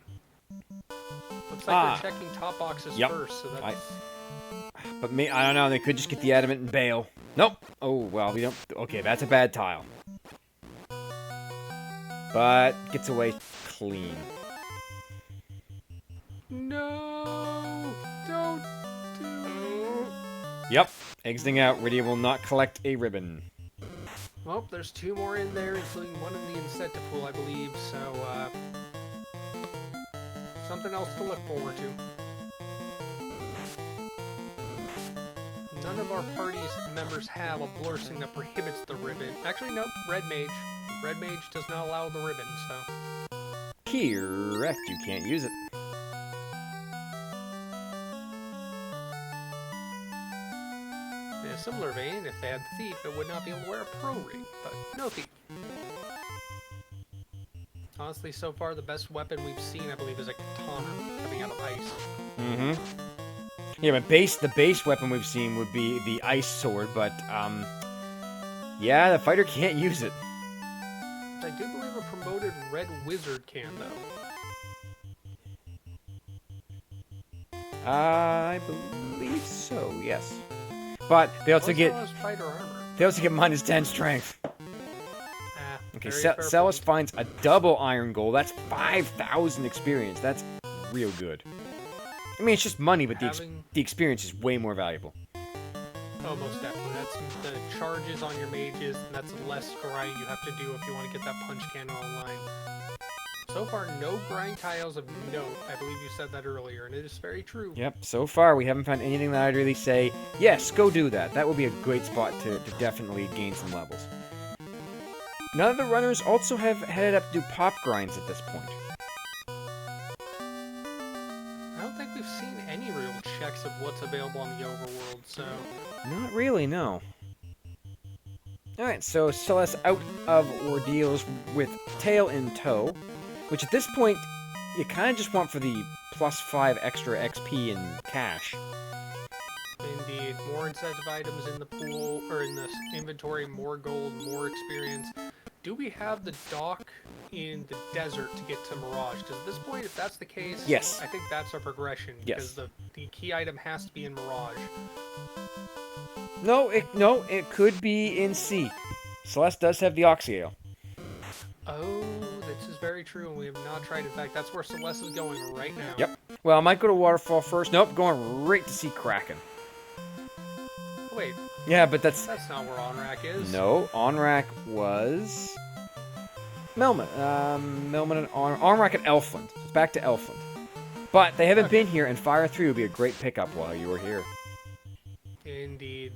Speaker 1: Looks like they're checking top boxes first, so that's...
Speaker 2: But I don't know, they could just get the adamant and bail. Nope. Oh, well, we don't... Okay, that's a bad tile. But gets away clean.
Speaker 1: No! Don't do...
Speaker 2: Yep. Exiting out, Rydia will not collect a ribbon.
Speaker 1: Well, there's 2 more in there, including one in the incentive pool, I believe, so, something else to look forward to. None of our party's members have a blessing that prohibits the ribbon. Actually, nope, Red Mage. Red Mage does not allow the ribbon, so...
Speaker 2: Correct, you can't use it.
Speaker 1: In a similar vein, if they had the Thief, it would not be able to wear a Pro Ring, but no Thief. Honestly, so far, the best weapon we've seen, I believe, is a Katana coming out of ice.
Speaker 2: Mm-hmm. Yeah, but the base weapon we've seen would be the Ice Sword, but, yeah, the fighter can't use it.
Speaker 1: I do believe a promoted Red Wizard can, though.
Speaker 2: I believe so, yes. But they also get
Speaker 1: fighter armor.
Speaker 2: They also get -10 strength. Okay, Celis finds a double iron goal. That's 5,000 experience. That's real good. I mean, it's just money, but the experience is way more valuable.
Speaker 1: Oh, most definitely. That's the charges on your mages, and that's less grind you have to do if you want to get that punch cannon online. So far, no grind tiles of note. I believe you said that earlier, and it is very true.
Speaker 2: Yep, so far we haven't found anything that I'd really say, yes, go do that. That would be a great spot to definitely gain some levels. None of the runners also have headed up to do pop grinds at this point.
Speaker 1: I don't think we've seen any real checks of what's available on the overworld, so...
Speaker 2: Not really, no. Alright, so Celeste out of ordeals with tail in tow, which at this point, you kind of just want for the +5 extra XP and cash.
Speaker 1: Indeed. More incentive items in the pool, or in the inventory, more gold, more experience. Do we have the dock in the desert to get to Mirage? Because at this point, if that's the case,
Speaker 2: yes.
Speaker 1: I think that's a progression.
Speaker 2: Yes.
Speaker 1: Because the key item has to be in Mirage.
Speaker 2: No, it could be in C. Celeste does have the Oxyale.
Speaker 1: Oh, this is very true, and we have not tried. In fact, that's where Celeste is going right now.
Speaker 2: Yep. Well, I might go to Waterfall first. Nope, going right to see Kraken.
Speaker 1: Wait.
Speaker 2: Yeah, but that's
Speaker 1: not where Onrak is.
Speaker 2: No, Onrak was... Melman. Melman and Onrak and Elfland. So it's back to Elfland. But they haven't been here, and Fire 3 would be a great pickup while you were here.
Speaker 1: Indeed.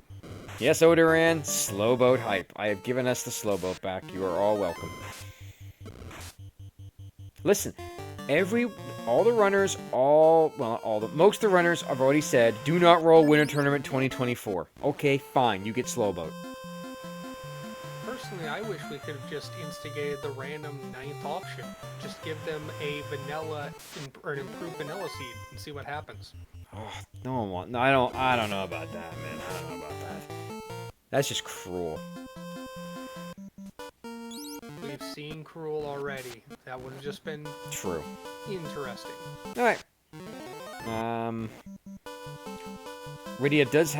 Speaker 2: Yes, Odoran, slow boat hype. I have given us the slow boat back. You are all welcome. Listen, most of the runners have already said, do not roll Winter Tournament 2024. Okay, fine, you get slow boat.
Speaker 1: Personally, I wish we could have just instigated the random 9th option. Just give them a vanilla, or an improved vanilla seed, and see what happens.
Speaker 2: Oh, no one wants. No, I don't know about that, man. I don't know about that. That's just cruel.
Speaker 1: We've seen cruel already. That would have just been
Speaker 2: true.
Speaker 1: Interesting.
Speaker 2: All right. Rydia does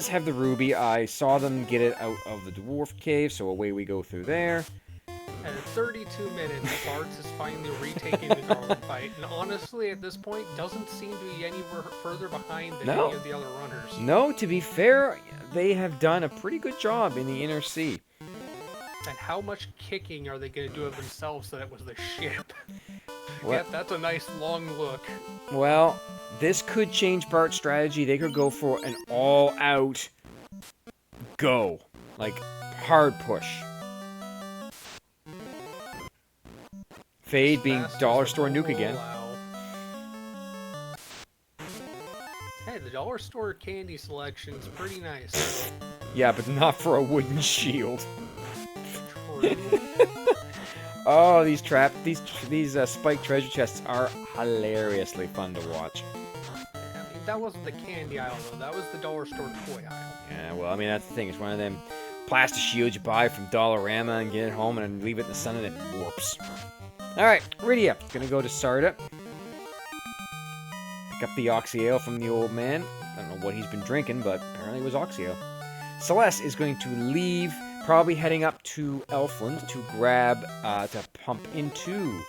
Speaker 2: have the ruby. I saw them get it out of the dwarf cave, so away we go through there.
Speaker 1: And at 32 minutes, Bartz is finally retaking the Garland fight, and honestly, at this point, doesn't seem to be any further behind than any of the other runners.
Speaker 2: No, to be fair, they have done a pretty good job in the Inner Sea.
Speaker 1: And how much kicking are they going to do of themselves that it was the ship?
Speaker 2: What?
Speaker 1: Yeah, that's a nice long look.
Speaker 2: Well, this could change Bart's strategy. They could go for an all-out go. Like, hard push. Fade being dollar store nuke again.
Speaker 1: Hey, the dollar store candy selection's pretty nice.
Speaker 2: Yeah, but not for a wooden shield.
Speaker 1: True.
Speaker 2: Oh, these spiked treasure chests are hilariously fun to watch.
Speaker 1: Yeah, I mean, that wasn't the candy aisle though. That was the dollar store toy aisle.
Speaker 2: Yeah, well, I mean that's the thing. It's one of them plastic shields you buy from Dollarama and get it home and leave it in the sun and it warps. Alright, Rydia. Gonna go to Sarda. Pick up the Oxyale from the old man. I don't know what he's been drinking, but apparently it was Oxyale. Celeste is going to leave, probably heading up to Elfland to grab, to pump into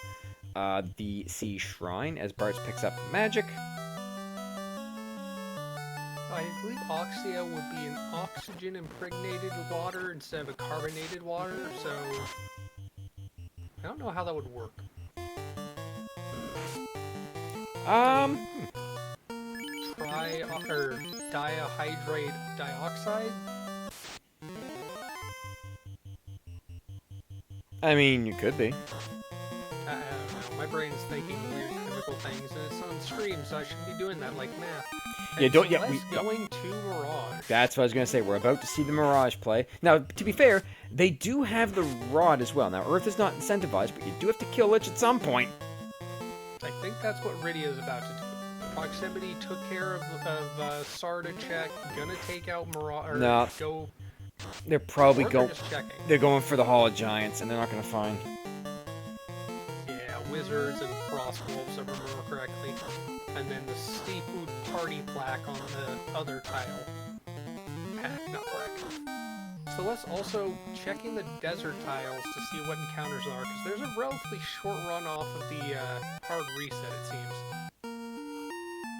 Speaker 2: the Sea Shrine as Bartz picks up magic.
Speaker 1: Oh I believe Oxia would be an oxygen-impregnated water instead of a carbonated water, so I don't know how that would work. Or dihydrate dioxide?
Speaker 2: I mean, you could be.
Speaker 1: I don't know. My brain's thinking weird chemical things, and it's on stream, so I shouldn't be doing that like math.
Speaker 2: Yeah,
Speaker 1: And
Speaker 2: don't.
Speaker 1: so
Speaker 2: Yeah,
Speaker 1: let's going to Mirage.
Speaker 2: That's what I was gonna say. We're about to see the Mirage play. Now, to be fair, they do have the rod as well. Now, Earth is not incentivized, but you do have to kill Lich at some point.
Speaker 1: I think that's what Rydia is about to do. Proximity took care of Sarda check. Gonna take out Mirage.
Speaker 2: No.
Speaker 1: Go.
Speaker 2: They're probably
Speaker 1: They're just checking.
Speaker 2: They're going for the Hall of Giants, and they're not gonna find.
Speaker 1: Yeah, Wizards and Frost Wolves, if I remember correctly. And then the Seafood Party plaque on the other tile. Not plaque. So let's also checking the desert tiles to see what encounters are, because there's a relatively short run off of the hard reset, it seems.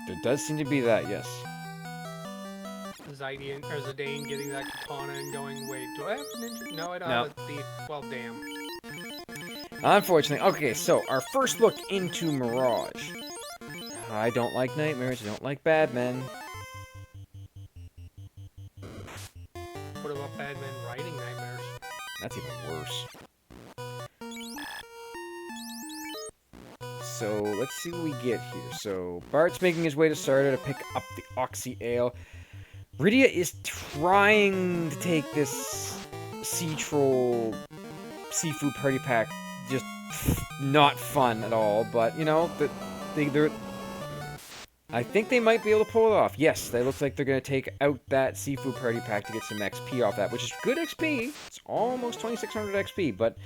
Speaker 2: There does seem to be that, yes.
Speaker 1: Zidane getting that katana and going, wait, do I have a ninja? No, I don't
Speaker 2: No.
Speaker 1: have the... Well, damn.
Speaker 2: Unfortunately. Okay, so our first look into Mirage. I don't like nightmares. I don't like bad men.
Speaker 1: What about bad men writing nightmares?
Speaker 2: That's even worse. So, let's see what we get here. So, Bart's making his way to Sarda to pick up the Oxy Ale. Rydia is trying to take this Sea Troll Seafood Party Pack. Just not fun at all, but, you know, they're... I think they might be able to pull it off. Yes, they look like they're going to take out that Seafood Party Pack to get some XP off that, which is good XP. It's almost 2,600 XP, but...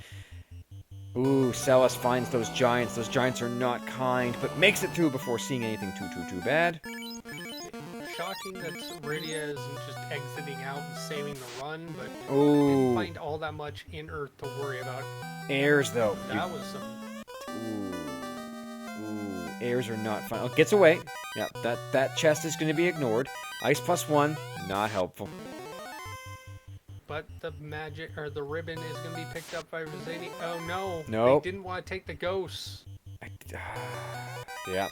Speaker 2: Ooh, Celis finds those giants. Those giants are not kind, but makes it through before seeing anything too bad.
Speaker 1: Shocking that Rydia isn't just exiting out and saving the run, but
Speaker 2: Ooh.
Speaker 1: didn't find all that much in Earth to worry about.
Speaker 2: Airs, though.
Speaker 1: That was some...
Speaker 2: Ooh, airs are not fun. Oh, gets away. Yeah, that chest is going to be ignored. Ice +1, not helpful.
Speaker 1: But the magic, or the ribbon is going to be picked up by Rosani. Oh no.
Speaker 2: Nope.
Speaker 1: They didn't want to take the ghosts.
Speaker 2: Yeah.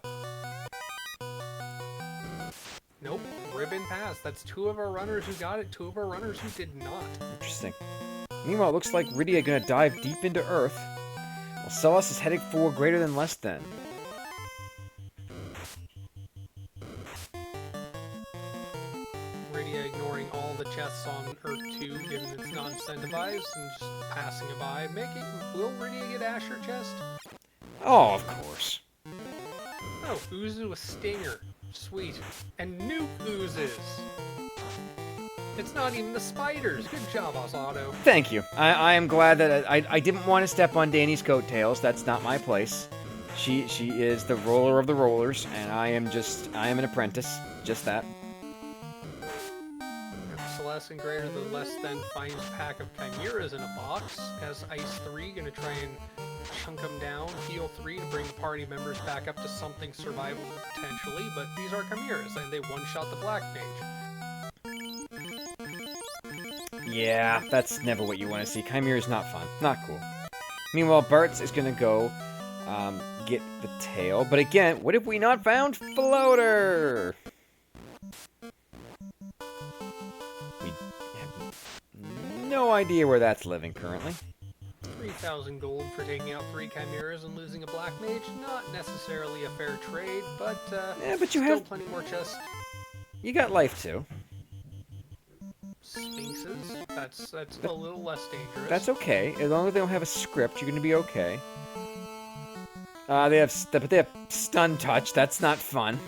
Speaker 1: Nope. Ribbon passed. That's 2 of our runners who got it, 2 of our runners who did not.
Speaker 2: Interesting. Meanwhile, it looks like Rydia going to dive deep into Earth. While Celis is heading for greater than less than.
Speaker 1: Rydia ignoring all the chests on Earth 2, given it's not incentivized, and just passing it by. Will Rydia get Asher chest?
Speaker 2: Oh, of course.
Speaker 1: Oh, Uzu with Stinger. Sweet. And Nuke oozes. It's not even the spiders. Good job, Osato.
Speaker 2: Thank you. I am glad that I didn't want to step on Danny's coattails. That's not my place. She is the roller of the rollers, and I am an apprentice. Just that.
Speaker 1: Celeste and greater than less than finds pack of chimeras in a box. Has Ice 3 gonna try and chunk them down. Heal 3 to bring party members back up to something survivable potentially, but these are chimeras and they one-shot the black mage.
Speaker 2: Yeah, that's never what you want to see. Chimera is not fun. Not cool. Meanwhile, Bart's is going to go get the tail. But again, what have we not found? Floater! We have no idea where that's living currently.
Speaker 1: 3,000 gold for taking out 3 chimeras and losing a black mage. Not necessarily a fair trade, but,
Speaker 2: yeah, but you
Speaker 1: still
Speaker 2: have
Speaker 1: plenty more chests.
Speaker 2: You got life too.
Speaker 1: Sphinxes? That's a little less dangerous.
Speaker 2: That's okay. As long as they don't have a script, you're going to be okay. They have stun touch. That's not fun.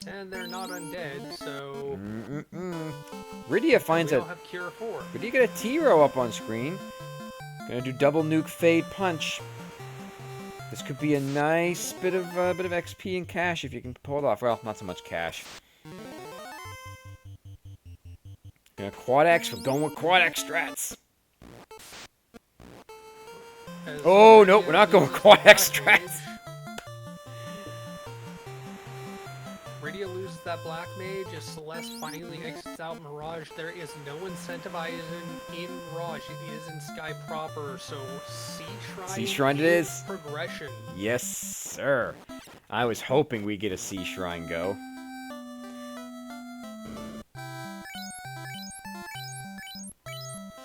Speaker 1: And they're not undead, so...
Speaker 2: Rydia finds
Speaker 1: we don't have Cure 4.
Speaker 2: Rydia got a T-Row up on screen. Gonna do double nuke fade punch. This could be a nice bit of XP and cash if you can pull it off. Well, not so much cash. Gonna quad X. We're going with quad X strats. Oh no, we're not going with quad X strats.
Speaker 1: Rydia loses that Black Mage as Celeste finally exits out Mirage. There is no incentivizing in Mirage. It is in Sky proper, so
Speaker 2: Sea Shrine it is.
Speaker 1: Progression.
Speaker 2: Yes, sir. I was hoping we'd get a Sea Shrine go.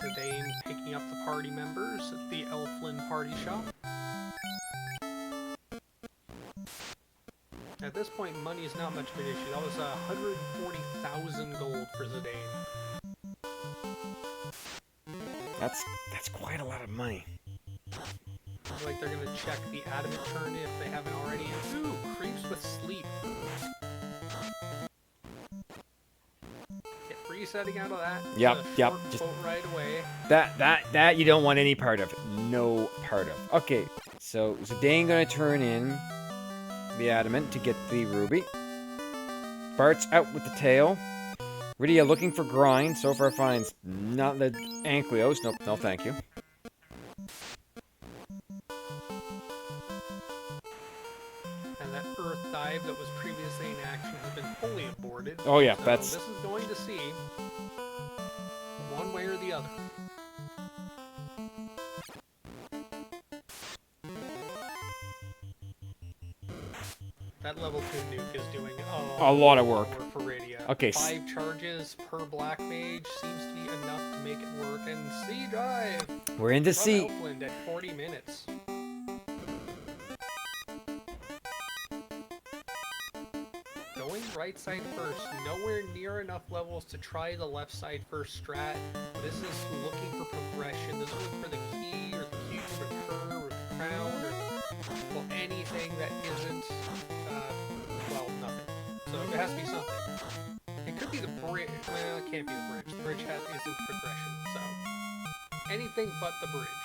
Speaker 1: Zidane picking up the party members at the Elflin party shop. At this point, money is not much of an issue. That was 140,000 gold for Zidane.
Speaker 2: That's quite a lot of money.
Speaker 1: Looks like they're gonna check the adamant turn if they haven't already. Ooh, creeps with sleep. Get resetting out of that.
Speaker 2: Yep.
Speaker 1: Just right away.
Speaker 2: That you don't want any part of. No part of. Okay, so Zidane gonna turn in the adamant to get the ruby. Bart's out with the tail. Rydia looking for grind. So far finds not the Ankylos. Nope, no thank you.
Speaker 1: And that Earth dive that was previously in action has been fully aborted.
Speaker 2: Oh yeah,
Speaker 1: so
Speaker 2: that's...
Speaker 1: This is going to see one way or the other. That level 2 nuke is doing
Speaker 2: a lot of work
Speaker 1: for Rydia.
Speaker 2: Okay.
Speaker 1: 5 charges per Black Mage seems to be enough to make it work. And Sea Dive!
Speaker 2: We're into sea.
Speaker 1: Elfland at 40 minutes. Going right side first. Nowhere near enough levels to try the left side first strat. This is looking for progression. This is looking for the key or the cube or the curve or the crown or well, anything that isn't, well, nothing. So it has to be something. It could be the bridge. Well, it can't be the bridge. The bridge isn't progression. So anything but the bridge.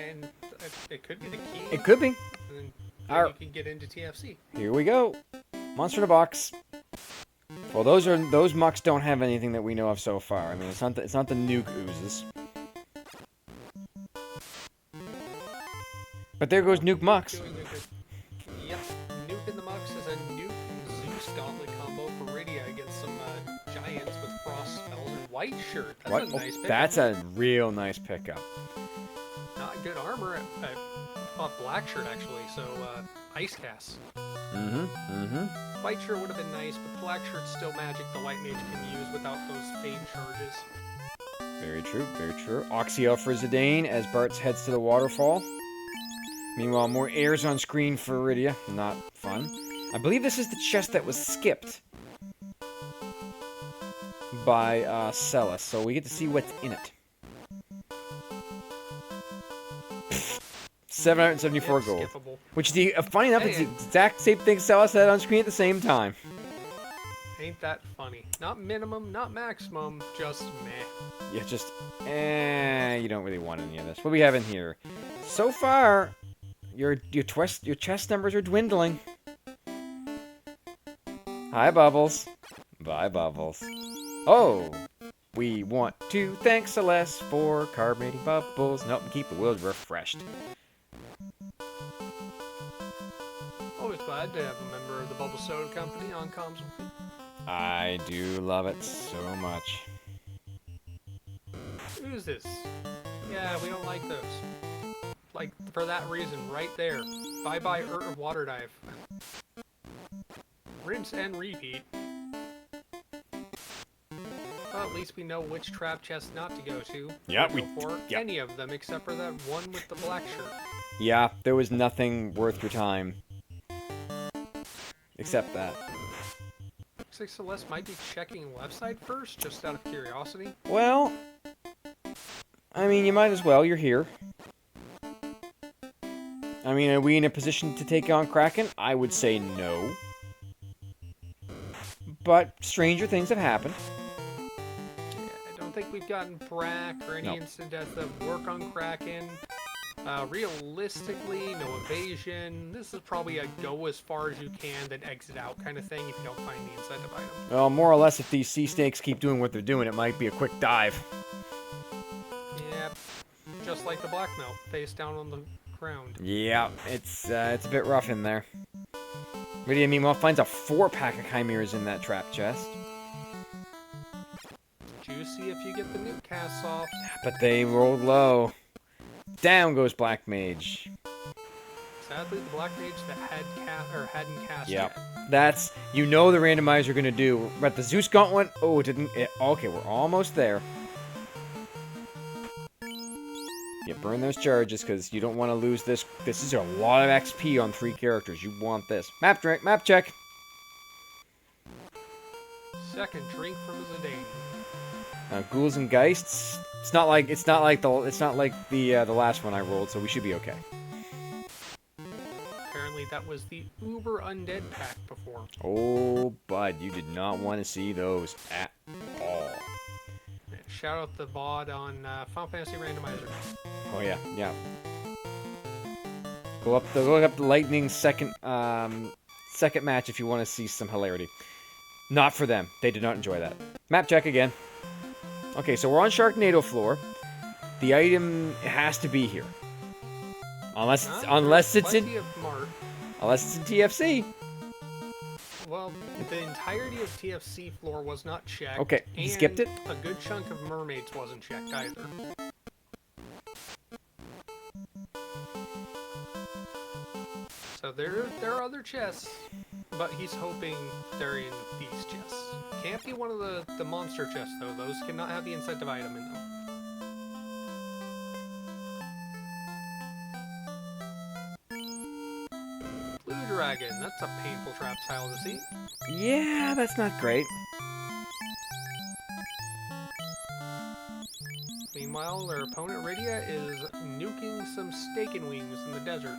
Speaker 1: And it could be the key.
Speaker 2: It could be.
Speaker 1: And then you can get into TFC.
Speaker 2: Here we go. Monster in a box. Well, those mucks don't have anything that we know of so far. I mean, it's not the nuke oozes. But there goes Nuke Mux.
Speaker 1: Yep, Nuke in the Mux is a Nuke Zeus Gauntlet combo for Rydia against some giants with frost spells and white shirt. That's a nice pickup.
Speaker 2: That's a real nice pickup.
Speaker 1: Not good armor. Black shirt actually. So ice cast. White shirt would have been nice, but black shirt's still magic the White Mage can use without those fade charges.
Speaker 2: Very true, very true. Oxio for Zidane as Bartz heads to the waterfall. Meanwhile, more airs on screen for Rydia. Not fun. I believe this is the chest that was skipped by Celis, so we get to see what's in it. 774 gold.
Speaker 1: Skippable.
Speaker 2: Which, funny enough, it's the exact same thing Celis had on screen at the same time.
Speaker 1: Ain't that funny? Not minimum, not maximum, just meh.
Speaker 2: Yeah, just, you don't really want any of this. What do we have in here? So far, your chest numbers are dwindling. Hi, Bubbles. Bye, Bubbles. Oh, we want to thank Celeste for carbonating Bubbles and helping keep the world refreshed.
Speaker 1: Always glad to have a member of the Bubble Soda Company on comms with me.
Speaker 2: I do love it so much.
Speaker 1: Who's this? Yeah, we don't like those. Like, for that reason, right there. Bye-bye water dive. Rinse and repeat. Well, at least we know which trap chest not to go to.
Speaker 2: Yeah,
Speaker 1: any of them except for that one with the black shirt.
Speaker 2: Yeah, there was nothing worth your time. Except that.
Speaker 1: Looks like Celeste might be checking left side first, just out of curiosity.
Speaker 2: Well, I mean, you might as well. You're here. I mean, are we in a position to take on Kraken? I would say no. But stranger things have happened.
Speaker 1: Yeah, I don't think we've gotten Brack or any instant death that work on Kraken. Realistically, no evasion. This is probably a go as far as you can, then exit out kind of thing if you don't find the incentive item.
Speaker 2: Well, more or less, if these sea snakes keep doing what they're doing, it might be a quick dive.
Speaker 1: Yep. Just like the black melt, face down on the ground.
Speaker 2: Yeah, it's a bit rough in there. Rydia, meanwhile, finds a 4-pack of chimeras in that trap chest.
Speaker 1: Juicy if you get the nuke casts off.
Speaker 2: But they rolled low. Down goes Black Mage.
Speaker 1: Sadly, the Black Mage that hadn't cast
Speaker 2: Yep.
Speaker 1: yet.
Speaker 2: That's, you know the randomizer gonna do. But the Zeus Gauntlet, oh, it didn't, okay, we're almost there. Yeah, burn those charges, because you don't want to lose this. This is a lot of XP on 3 characters. You want this. Map check.
Speaker 1: Second drink from Zidane.
Speaker 2: Ghouls and Geists. It's not like the last one I rolled, so we should be okay.
Speaker 1: Apparently that was the Uber Undead pack before.
Speaker 2: Oh, bud, you did not want to see those at all.
Speaker 1: Shout out the VOD on Final Fantasy Randomizer.
Speaker 2: Oh yeah. Look up the Lightning second match if you want to see some hilarity. Not for them. They did not enjoy that. Map check again. Okay, so we're on Sharknado floor. The item has to be here. Unless it's in TFC.
Speaker 1: Well, the entirety of TFC floor was not checked.
Speaker 2: Okay, he skipped it?
Speaker 1: A good chunk of mermaids wasn't checked either. So there are other chests, but he's hoping they're in these chests. Can't be one of the monster chests though. Those cannot have the incentive item in them. Blue Dragon, that's a painful trap tile to see.
Speaker 2: Yeah, that's not great.
Speaker 1: Meanwhile, their opponent Rydia is nuking some steak and wings in the desert.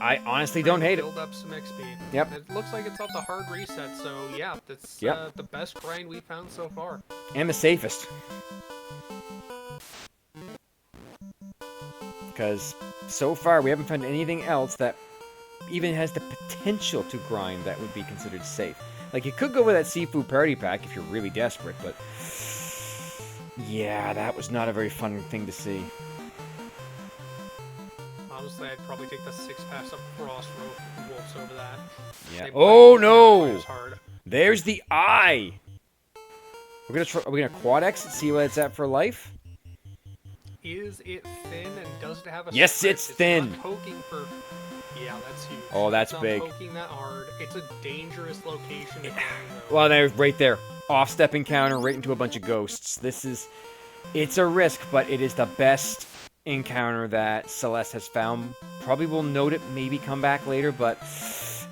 Speaker 2: I honestly don't hate it.
Speaker 1: Build up some XP.
Speaker 2: Yep.
Speaker 1: It looks like it's off the hard reset, so yeah, that's the best grind we've found so far.
Speaker 2: And the safest. Because so far we haven't found anything else that even has the potential to grind that would be considered safe. Like, you could go with that seafood party pack if you're really desperate, but yeah, that was not a very fun thing to see.
Speaker 1: Honestly, I'd probably take the 6-pass up Frost Wolves over that.
Speaker 2: Yeah. Oh no!
Speaker 1: Hard.
Speaker 2: There's the eye. Are we gonna quad X it, see what it's at for life?
Speaker 1: Is it thin and does it have a?
Speaker 2: Yes,
Speaker 1: script?
Speaker 2: it's thin.
Speaker 1: Not poking for. Yeah, that's huge.
Speaker 2: Oh, that's
Speaker 1: it's
Speaker 2: big.
Speaker 1: Not poking that hard. It's a dangerous location. To
Speaker 2: Well, there's right there. Off-step encounter right into a bunch of ghosts. It's a risk, but it is the best encounter that Celeste has found. Probably will note it, maybe come back later, but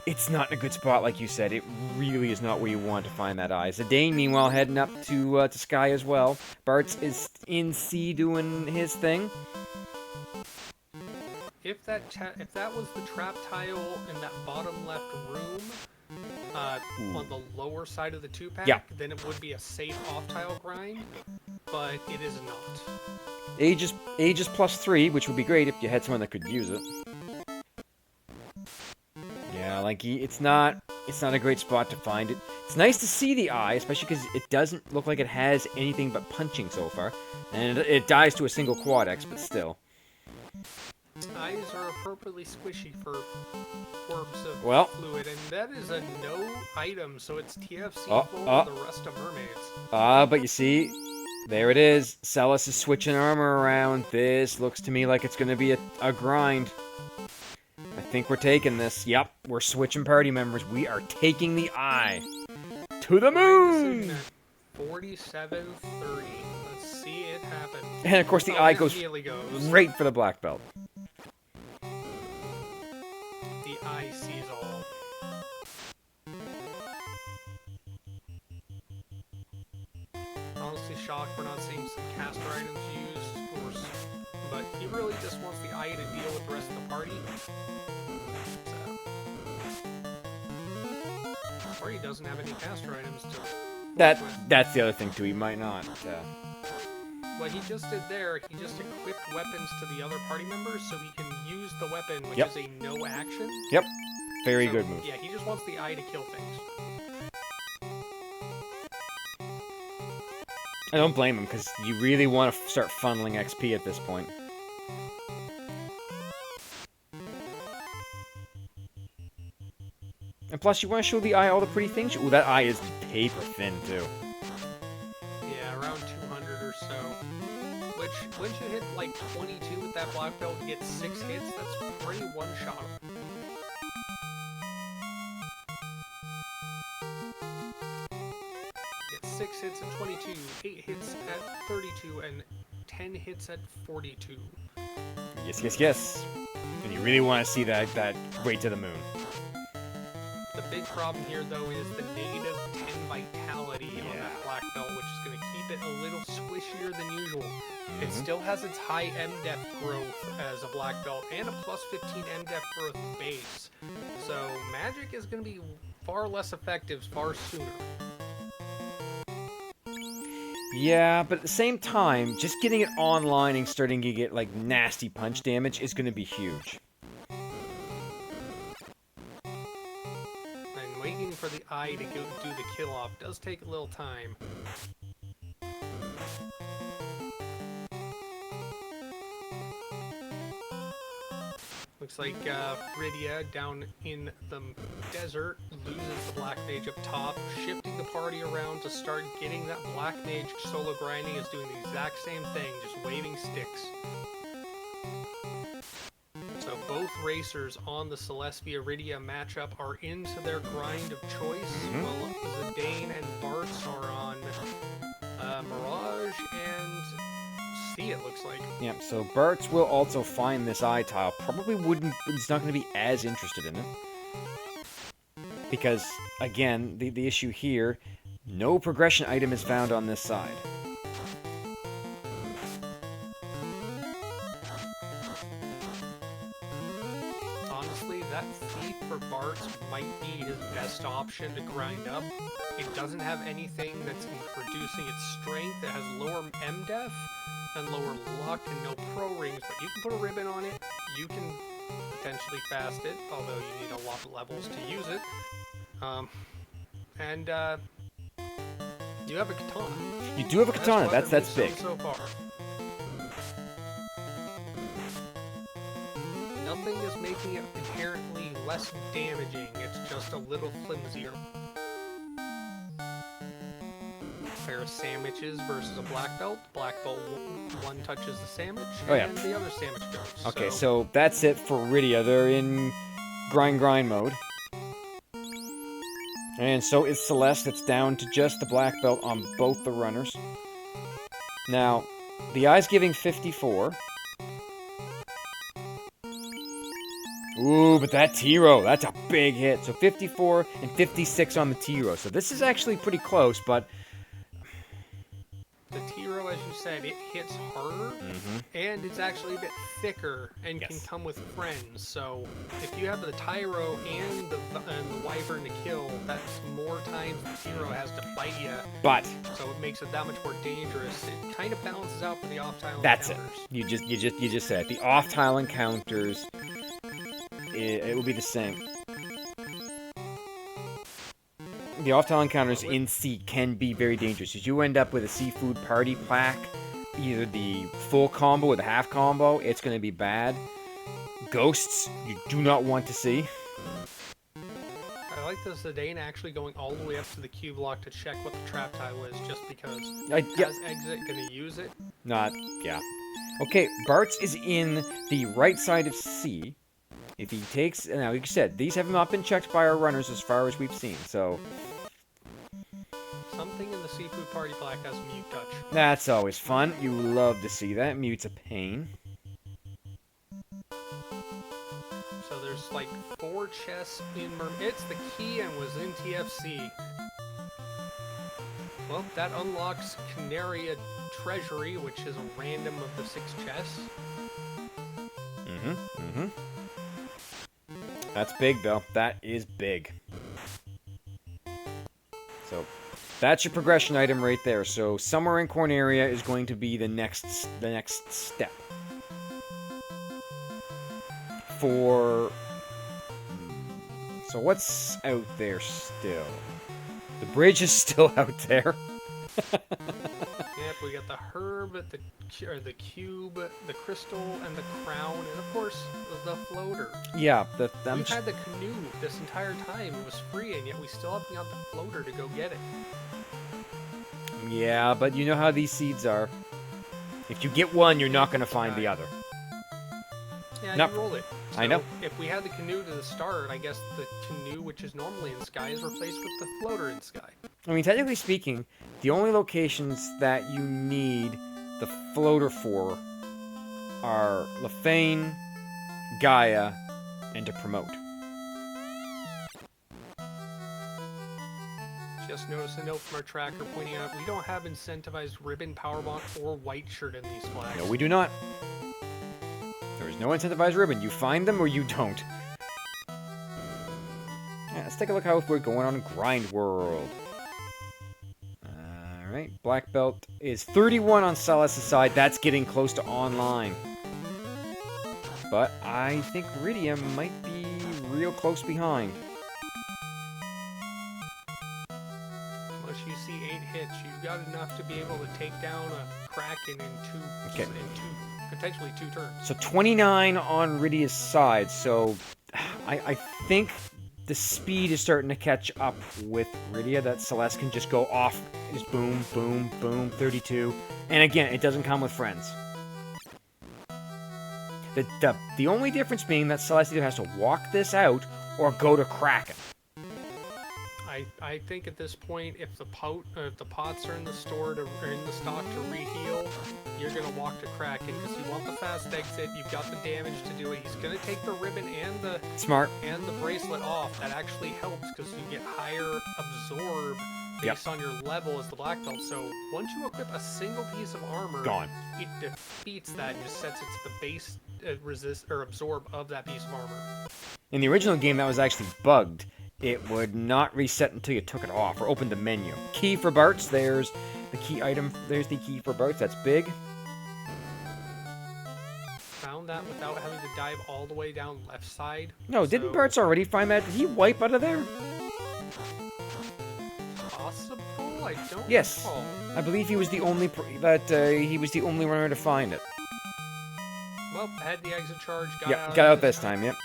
Speaker 2: it's not in a good spot, like you said. It really is not where you want to find that eye. Zidane, meanwhile, heading up to Sky as well. Bartz is in C doing his thing.
Speaker 1: If that was the trap tile in that bottom left room, on the lower side of the 2-pack, then it would be a safe off-tile grind, but it is not.
Speaker 2: Aegis +3, which would be great if you had someone that could use it. Yeah, like, it's not a great spot to find it. It's nice to see the eye, especially because it doesn't look like it has anything but punching so far. And it dies to a single quad X, but still.
Speaker 1: Eyes are appropriately squishy for orbs of fluid, and that is a no item, so it's TFC for the rest of mermaids.
Speaker 2: But you see, there it is. Celes is switching armor around. This looks to me like it's going to be a grind. I think we're taking this. Yep, we're switching party members. We are taking the eye to the moon!
Speaker 1: 47-30. Let's see it happen.
Speaker 2: And of course the eye goes right for the black belt.
Speaker 1: The eye sees all. Honestly shocked we're not seeing some caster items used, of course. But he really just wants the eye to deal with the rest of the party. Or he doesn't have any caster items to...
Speaker 2: That's the other thing too, he might not.
Speaker 1: What he just did there, he just equipped weapons to the other party members so he can use the weapon, which is a no action.
Speaker 2: Yep. Very good move.
Speaker 1: Yeah, he just wants the eye to kill things.
Speaker 2: I don't blame him, because you really want to start funneling XP at this point. And plus, you want to show the eye all the pretty things. Ooh, that eye is paper thin, too.
Speaker 1: Yeah, around 200 or so. Which, once you hit like 22 with that black belt and get 6 hits, that's pretty one-shot. Get 6 hits at 22, 8 hits at 32, and 10 hits at 42.
Speaker 2: Yes, yes, yes. And you really want to see that way to the moon.
Speaker 1: The big problem here, though, is the negative 10 vitality on that black belt, which is going to keep it a little squishier than usual. It still has its high M-Def growth as a black belt and a plus 15 M-Def growth base. So magic is going to be far less effective far sooner.
Speaker 2: Yeah, but at the same time, just getting it online and starting to get like nasty punch damage is going to be huge.
Speaker 1: And waiting for the eye to go do the kill off does take a little time. Looks like Rydia down in the desert loses the Black Mage up top, shifting the party around to start getting that Black Mage solo grinding is doing the exact same thing, just waving sticks. So both racers on the Celestia Rydia matchup are into their grind of choice, while Zidane and Bartz are on Mirage and C, it looks like.
Speaker 2: Yeah, so Bartz will also find this eye tile. Probably it's not going to be as interested in it. Because, again, the issue here, no progression item is found on this side.
Speaker 1: Honestly, that Thief for Bartz might be his best option to grind up. It doesn't have anything that's reducing its strength. It has lower M-Def and lower luck and no pro rings, but you can put a ribbon on it. You can potentially fast it, although you need a lot of levels to use it. And you have a katana.
Speaker 2: You do have a katana. That's big.
Speaker 1: So far. Nothing is making it inherently less damaging. It's just a little flimsier. Pair of sandwiches versus a black belt. Black belt one touches the sandwich, and the other sandwich goes.
Speaker 2: Okay, so that's it for Rydia. They're in grind mode. And so is Celeste. It's down to just the black belt on both the runners. Now, the eye's giving 54. Ooh, but that T-Row, that's a big hit. So 54 and 56 on the T-Row. So this is actually pretty close, but
Speaker 1: the T-Row, as you said, it hits harder, and it's actually a bit thicker, and can come with friends. So if you have the Tyro and the Wyvern to kill, that's more times the T-Row has to fight you.
Speaker 2: But
Speaker 1: so it makes it that much more dangerous. It kind of balances out for the off-tile
Speaker 2: that's
Speaker 1: encounters.
Speaker 2: it. You just said it. The off-tile encounters, it will be the same. The off-tile encounters in C can be very dangerous. If you end up with a seafood party plaque, either the full combo or the half combo, it's going to be bad. Ghosts, you do not want to see.
Speaker 1: I like the Zidane actually going all the way up to the Q block to check what the trap tile is, just because as exit going to use it. Okay, Bartz is in the right side of C. If he takes, now like you said, these have not been checked by our runners as far as we've seen, so something in the seafood party plaque has mute touch.
Speaker 2: That's always fun. You love to see that. Mute's a pain.
Speaker 1: So there's like 4 chests in it's the key and was in TFC. Well, that unlocks Canaria Treasury, which is a random of the 6 chests.
Speaker 2: That's big, though. That is big. So, that's your progression item right there. So, somewhere in Corneria is going to be the next step. So, what's out there still? The bridge is still out there.
Speaker 1: Yep, So we got the herb, the cube, the crystal, and the crown, and of course the floater.
Speaker 2: Yeah,
Speaker 1: We've had the canoe this entire time. It was free, and yet we still haven't got the floater to go get it.
Speaker 2: Yeah, but you know how these seeds are. If you get one, you're not going to find the other.
Speaker 1: Yeah,
Speaker 2: Nope.
Speaker 1: you roll it. So
Speaker 2: I know.
Speaker 1: If we had the canoe to the start, I guess the canoe, which is normally in sky, is replaced with the floater in sky.
Speaker 2: I mean, technically speaking, the only locations that you need the floater for are Lefane, Gaia, and to promote.
Speaker 1: Just noticed a note from our tracker pointing out we don't have incentivized ribbon, power box, or white shirt in these flags.
Speaker 2: No, we do not. There is no incentivized ribbon. You find them or you don't. Yeah, let's take a look how we're going on Grind World. Alright, Black Belt is 31 on Celes' side. That's getting close to online. But I think Rydia might be real close behind.
Speaker 1: Once you see 8 hits, you've got enough to be able to take down a Kraken in potentially two turns.
Speaker 2: So 29 on Rydia's side. So I think the speed is starting to catch up with Rydia. That Celes can just go off. Just boom, boom, boom, 32. And again, it doesn't come with friends. The only difference being that Celes either has to walk this out or go to Kraken.
Speaker 1: I think at this point, if the pots are in the store or in the stock to reheal, you're gonna walk to Kraken because you want the fast exit. You've got the damage to do it. He's gonna take the ribbon and the bracelet off. That actually helps because you get higher absorb based on your level as the black belt. So once you equip a single piece of armor,
Speaker 2: Gone.
Speaker 1: It defeats that and just sets it to the base resist or absorb of that piece of armor.
Speaker 2: In the original game, that was actually bugged. It would not reset until you took it off or opened the menu. Key for Bart's, there's the key item. There's the key for Bart's, that's big.
Speaker 1: Found that without having to dive all the way down left side.
Speaker 2: No, didn't Bart's already find that? Did he wipe out of there?
Speaker 1: Possible? I don't
Speaker 2: Yes.
Speaker 1: recall.
Speaker 2: I believe he was the only he was the only runner to find it.
Speaker 1: Well, I had the exit charge,
Speaker 2: Got out this time, yep.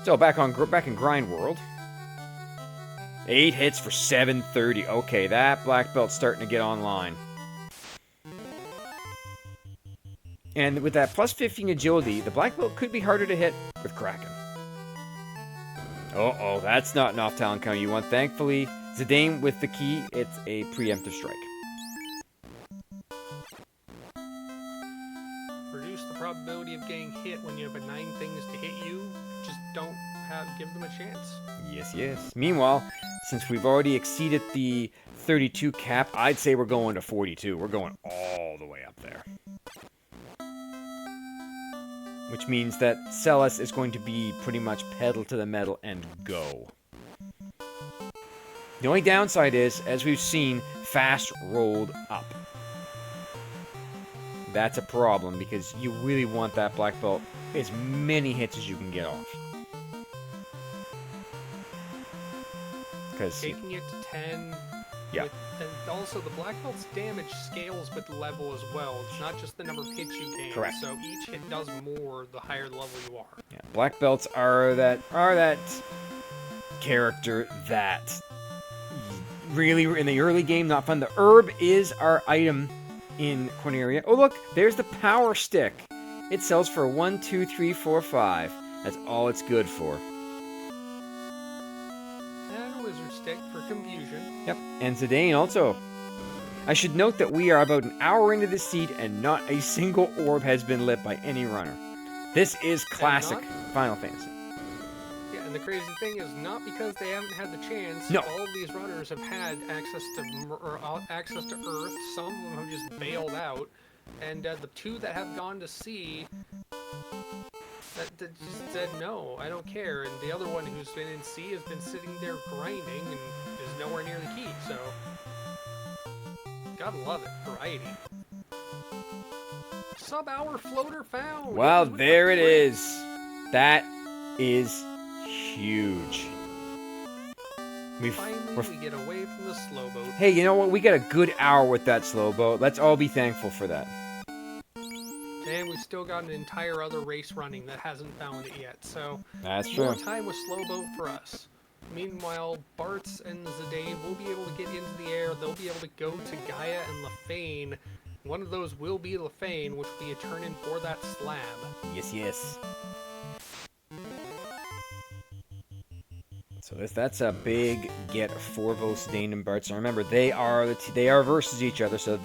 Speaker 2: So back in Grind World. 8 hits for 730. Okay, that black belt's starting to get online. And with that plus 15 agility, the black belt could be harder to hit with Kraken. Uh-oh, that's not an off-talent counter you want. Thankfully, Zidane with the key, it's a preemptive strike.
Speaker 1: Reduce the probability of getting hit when you have 9 things to hit you. Just don't give them a chance.
Speaker 2: Yes, yes. Meanwhile, since we've already exceeded the 32 cap, I'd say we're going to 42. We're going all the way up there. Which means that Celes is going to be pretty much pedal to the metal and go. The only downside is, as we've seen, fast rolled up. That's a problem because you really want that black belt as many hits as you can get off.
Speaker 1: Taking it to 10.
Speaker 2: Yeah.
Speaker 1: And also, the black belt's damage scales with level as well. It's not just the number of hits you gain.
Speaker 2: Correct.
Speaker 1: So each hit does more the higher level you are.
Speaker 2: Yeah, black belts are that character that really in the early game not fun. The herb is our item in Corneria. Oh look, there's the power stick. It sells for 1, 2, 3, 4, 5. That's all it's good for.
Speaker 1: Stick for confusion.
Speaker 2: Yep, and Zidane also. I should note that we are about an hour into the seed and not a single orb has been lit by any runner. This is classic Final Fantasy.
Speaker 1: Yeah, and the crazy thing is not because they haven't had the chance.
Speaker 2: No.
Speaker 1: All of these runners have had access to Earth. Some of them have just bailed out. And the 2 that have gone to sea that just said, no, I don't care. And the other one who's been in sea has been sitting there grinding and is nowhere near the key. So, gotta love it. Variety. Sub-hour floater found.
Speaker 2: Well, there it is. That is huge.
Speaker 1: Finally, we get away from the slow boat.
Speaker 2: Hey, you know what? We got a good hour with that slow boat. Let's all be thankful for that.
Speaker 1: And we've still got an entire other race running that hasn't found it yet, so
Speaker 2: That's
Speaker 1: more
Speaker 2: true.
Speaker 1: time with slow boat for us. Meanwhile, Bartz and Zidane will be able to get into the air. They'll be able to go to Gaia and Lefane. One of those will be Lefane, which will be a turn-in for that slab.
Speaker 2: Yes, yes. So that's a big get for both Zidane and Bartz. So remember, they are versus each other. So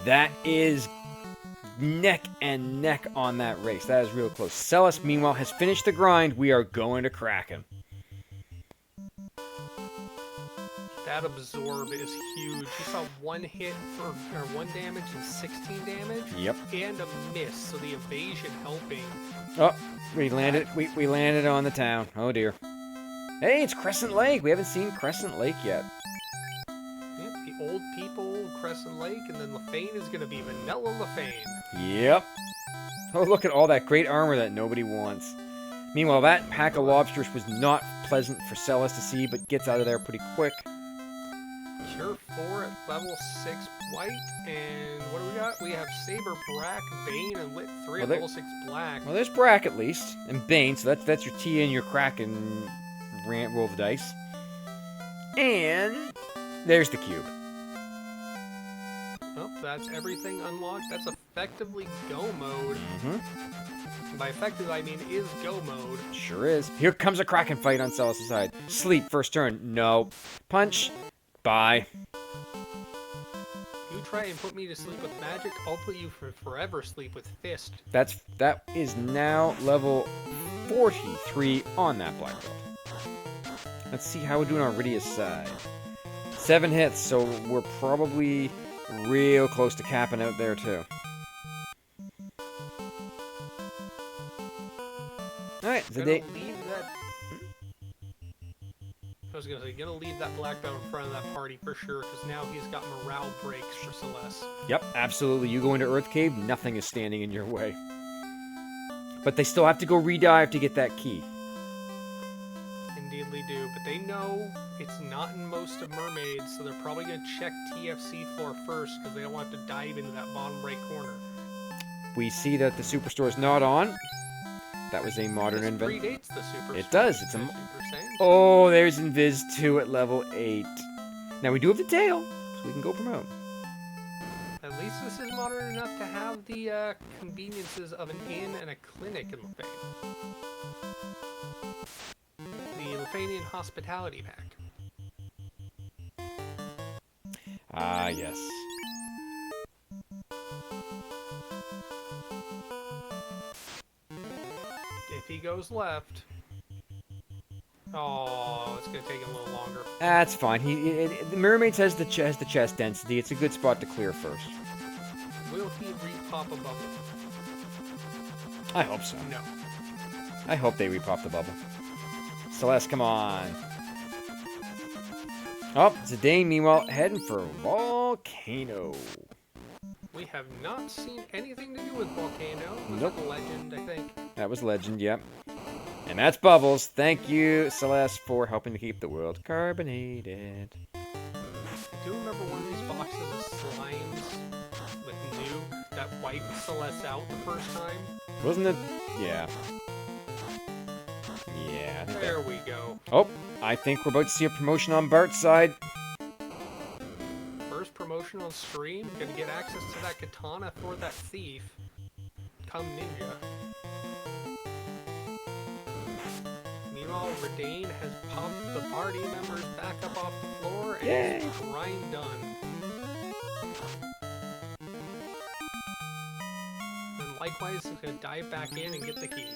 Speaker 2: that is neck and neck on that race. That is real close. Celis, meanwhile, has finished the grind. We are going to Kraken.
Speaker 1: That absorb is huge. You saw one hit or one damage and 16 damage.
Speaker 2: Yep.
Speaker 1: And a miss, so the evasion helping.
Speaker 2: Oh, we landed. We landed on the town. Oh dear. Hey, it's Crescent Lake. We haven't seen Crescent Lake yet.
Speaker 1: Yep, the old people, Crescent Lake, and then Lefane is going to be Vanilla Lefane.
Speaker 2: Yep. Oh, look at all that great armor that nobody wants. Meanwhile, that pack of lobsters was not pleasant for Celis to see, but gets out of there pretty quick.
Speaker 1: Cure 4 at level 6 white, and what do we got? We have Saber, Brack, Bane, and Lit 3 at level 6 black.
Speaker 2: Well, there's Brack at least, and Bane, so that's your T and your Kraken roll the dice. And there's the cube.
Speaker 1: Oh, that's everything unlocked. That's effectively go mode.
Speaker 2: Mm-hmm.
Speaker 1: By effective, I mean is go mode.
Speaker 2: Sure is. Here comes a Kraken fight on Celis' side. Sleep, first turn. No. Punch. Bye.
Speaker 1: You try and put me to sleep with magic, I'll put you for forever sleep with fist.
Speaker 2: That is now level 43 on that black belt. Let's see how we're doing on Rydia's side. 7 hits, so we're probably real close to capping out there too. Alright, Zidane.
Speaker 1: I was gonna say, gonna leave that black belt in front of that party for sure, because now he's got morale breaks for Celeste.
Speaker 2: Yep, absolutely. You go into Earth Cave, nothing is standing in your way. But they still have to go redive to get that key.
Speaker 1: Indeed they do, but they know it's not in most of Mermaids, so they're probably gonna check TFC floor first, because they don't want to dive into that bottom right corner.
Speaker 2: We see that the Superstore is not on. That was a modern
Speaker 1: This
Speaker 2: invention.
Speaker 1: predates the Superstore.
Speaker 2: It does. It's a.
Speaker 1: You're saying?
Speaker 2: Oh, there's Invis 2 at level 8. Now we do have the tail, so we can go promote.
Speaker 1: At least this is modern enough to have the conveniences of an inn and a clinic in Lefane. The Lefanian Hospitality Pack.
Speaker 2: Ah, yes.
Speaker 1: If he goes left... Oh, it's going to take him a little longer.
Speaker 2: That's fine. The Mermaids has the chest density. It's a good spot to clear first.
Speaker 1: Will he repop a bubble?
Speaker 2: I hope so.
Speaker 1: No.
Speaker 2: I hope they repop the bubble. Celeste, come on. Oh, Zidane, meanwhile, heading for Volcano.
Speaker 1: We have not seen anything to do with Volcano. It was
Speaker 2: Nope.
Speaker 1: like a legend, I think.
Speaker 2: That was Legend, yep. And that's Bubbles. Thank you, Celeste, for helping to keep the world carbonated.
Speaker 1: I do remember one of these boxes of slimes with Nuke that wiped Celeste out the first time.
Speaker 2: Wasn't it? Yeah. Yeah. I think
Speaker 1: There we go.
Speaker 2: Oh, I think we're about to see a promotion on Bart's side.
Speaker 1: First promotion on stream. Gonna get access to that katana for that thief. Come ninja. Meanwhile, Redane has popped the party members back up off the floor and
Speaker 2: Yay.
Speaker 1: it's grind done. And likewise, he's gonna dive back in and get the key.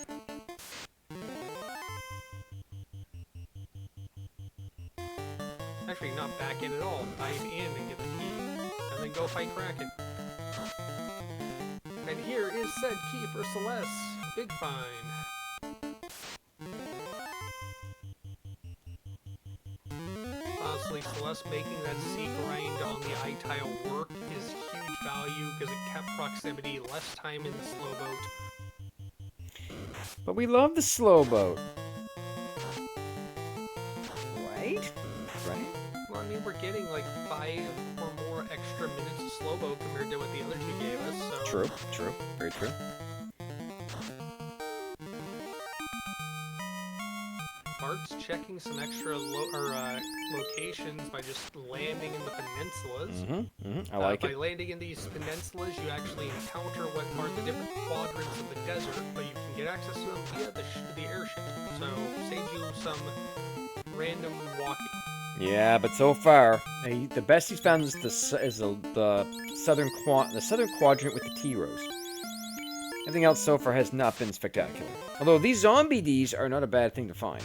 Speaker 1: Actually, not back in at all. Dive in and get the key. And then go fight Kraken. And here is said key for Celeste. Big find. Honestly, Celeste making that C grind on the eye tile work is huge value because it kept proximity, less time in the slow boat.
Speaker 2: But we love the slow boat. Right?
Speaker 1: we're getting like 5 or more extra minutes of slow-mo compared to what the other two gave us. So.
Speaker 2: True. Very true.
Speaker 1: Bart's checking some extra locations by just landing in the peninsulas.
Speaker 2: I like
Speaker 1: by
Speaker 2: it.
Speaker 1: landing in these peninsulas, you actually encounter what are the different quadrants of the desert, but you can get access to them via the airship. So saves you some random walking.
Speaker 2: Yeah, but so far, the best he's found is the southern quadrant with the T-rows. Everything else so far has not been spectacular. Although these zombie Ds are not a bad thing to find.